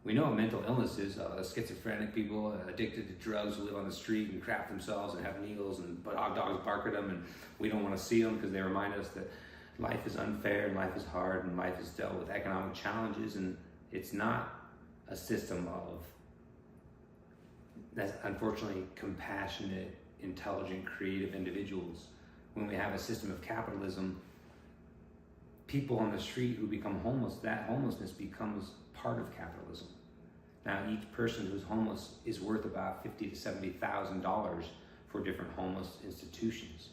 S1: We know what mental illness is. Schizophrenic people addicted to drugs who live on the street and crap themselves and have needles and dogs bark at them, and we don't want to see them because they remind us that life is unfair and life is hard and life is dealt with economic challenges, and it's not a system of, that's unfortunately, compassionate, intelligent, creative individuals. When we have a system of capitalism, people on the street who become homeless, that homelessness becomes part of capitalism. Now, each person who's homeless is worth about $50,000 to $70,000 for different homeless institutions.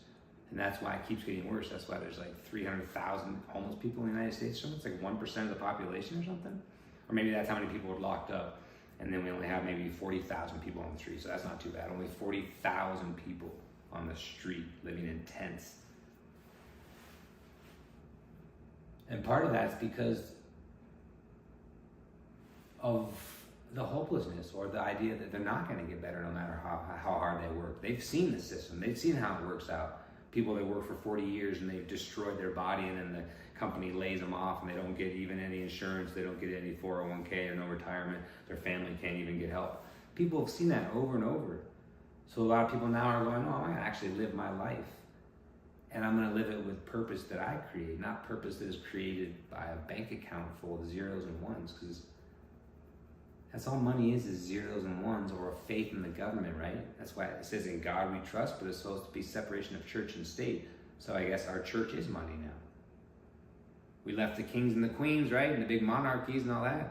S1: And that's why it keeps getting worse. That's why there's like 300,000 homeless people in the United States. So it's like 1% of the population or something. Or maybe that's how many people are locked up. And then we only have maybe 40,000 people on the street. So that's not too bad. Only 40,000 people on the street living in tents. And part of that's because of the hopelessness, or the idea that they're not going to get better no matter how hard they work. They've seen the system. They've seen how it works out. People that work for 40 years and they've destroyed their body, and then the company lays them off and they don't get even any insurance. They don't get any 401k or no retirement. Their family can't even get help. People have seen that over and over. So a lot of people now are going, oh, I actually live my life. And I'm gonna live it with purpose that I create, not purpose that is created by a bank account full of zeros and ones, because that's all money is zeros and ones, or a faith in the government, right? That's why it says in God we trust, but it's supposed to be separation of church and state. So I guess our church is money now. We left the kings and the queens, right? And the big monarchies and all that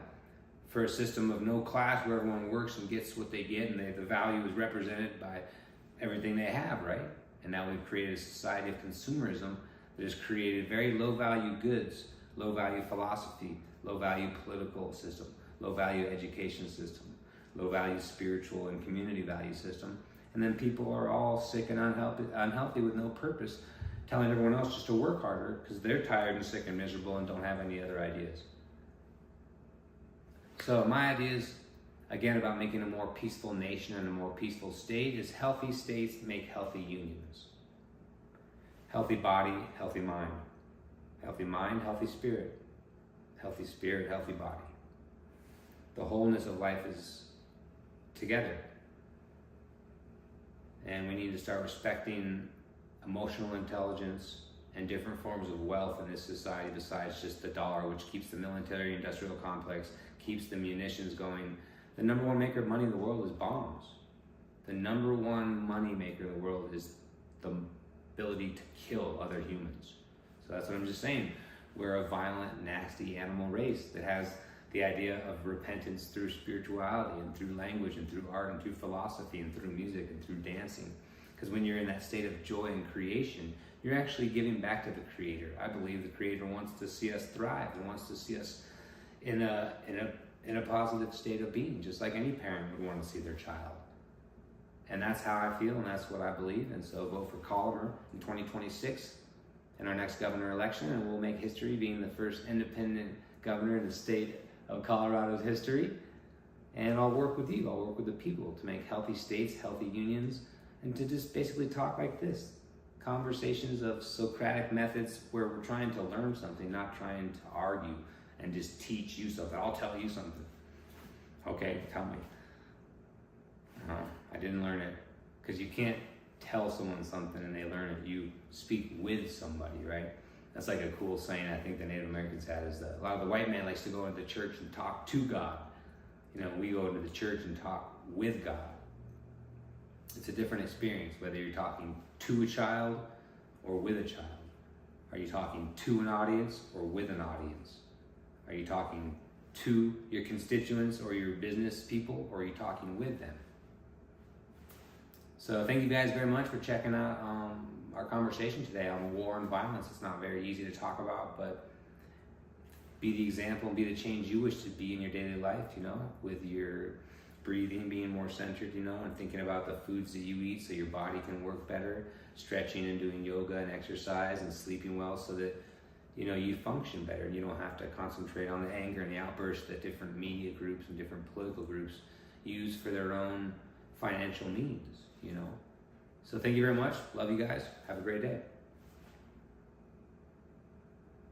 S1: for a system of no class where everyone works and gets what they get, and the value is represented by everything they have, right? And now we've created a society of consumerism that has created very low value goods, low value philosophy, low value political system, low value education system, low value spiritual and community value system. And then people are all sick and unhealthy with no purpose, telling everyone else just to work harder because they're tired and sick and miserable and don't have any other ideas. So my ideas, again, about making a more peaceful nation and a more peaceful state is healthy states make healthy unions. Healthy body, healthy mind. Healthy mind, healthy spirit. Healthy spirit, healthy body. The wholeness of life is together. And we need to start respecting emotional intelligence and different forms of wealth in this society besides just the dollar, which keeps the military industrial complex, keeps the munitions going. The number one maker of money in the world is bombs. The number one money maker in the world is the ability to kill other humans. So that's what I'm just saying. We're a violent, nasty animal race that has the idea of repentance through spirituality and through language and through art and through philosophy and through music and through dancing. Because when you're in that state of joy and creation, you're actually giving back to the Creator. I believe the Creator wants to see us thrive and wants to see us in a positive state of being, just like any parent would want to see their child. And that's how I feel, and that's what I believe. And so vote for Colliver in 2026 in our next governor election, and we'll make history being the first independent governor in the state of Colorado's history. And I'll work with you, I'll work with the people to make healthy states, healthy unions, and to just basically talk like this. Conversations of Socratic methods where we're trying to learn something, not trying to argue and just teach you something. I'll tell you something. Okay, tell me. I didn't learn it. Because you can't tell someone something and they learn it. You speak with somebody, right? That's like a cool saying I think the Native Americans had, is that a lot of the white man likes to go into the church and talk to God. You know, we go into the church and talk with God. It's a different experience, whether you're talking to a child or with a child. Are you talking to an audience or with an audience? Are you talking to your constituents or your business people, or are you talking with them? So thank you guys very much for checking out our conversation today on war and violence. It's not very easy to talk about, but be the example and be the change you wish to be in your daily life, you know, with your breathing being more centered, you know, and thinking about the foods that you eat so your body can work better, stretching and doing yoga and exercise and sleeping well so that, you know, you function better and you don't have to concentrate on the anger and the outbursts that different media groups and different political groups use for their own financial means, you know. So thank you very much. Love you guys. Have a great day.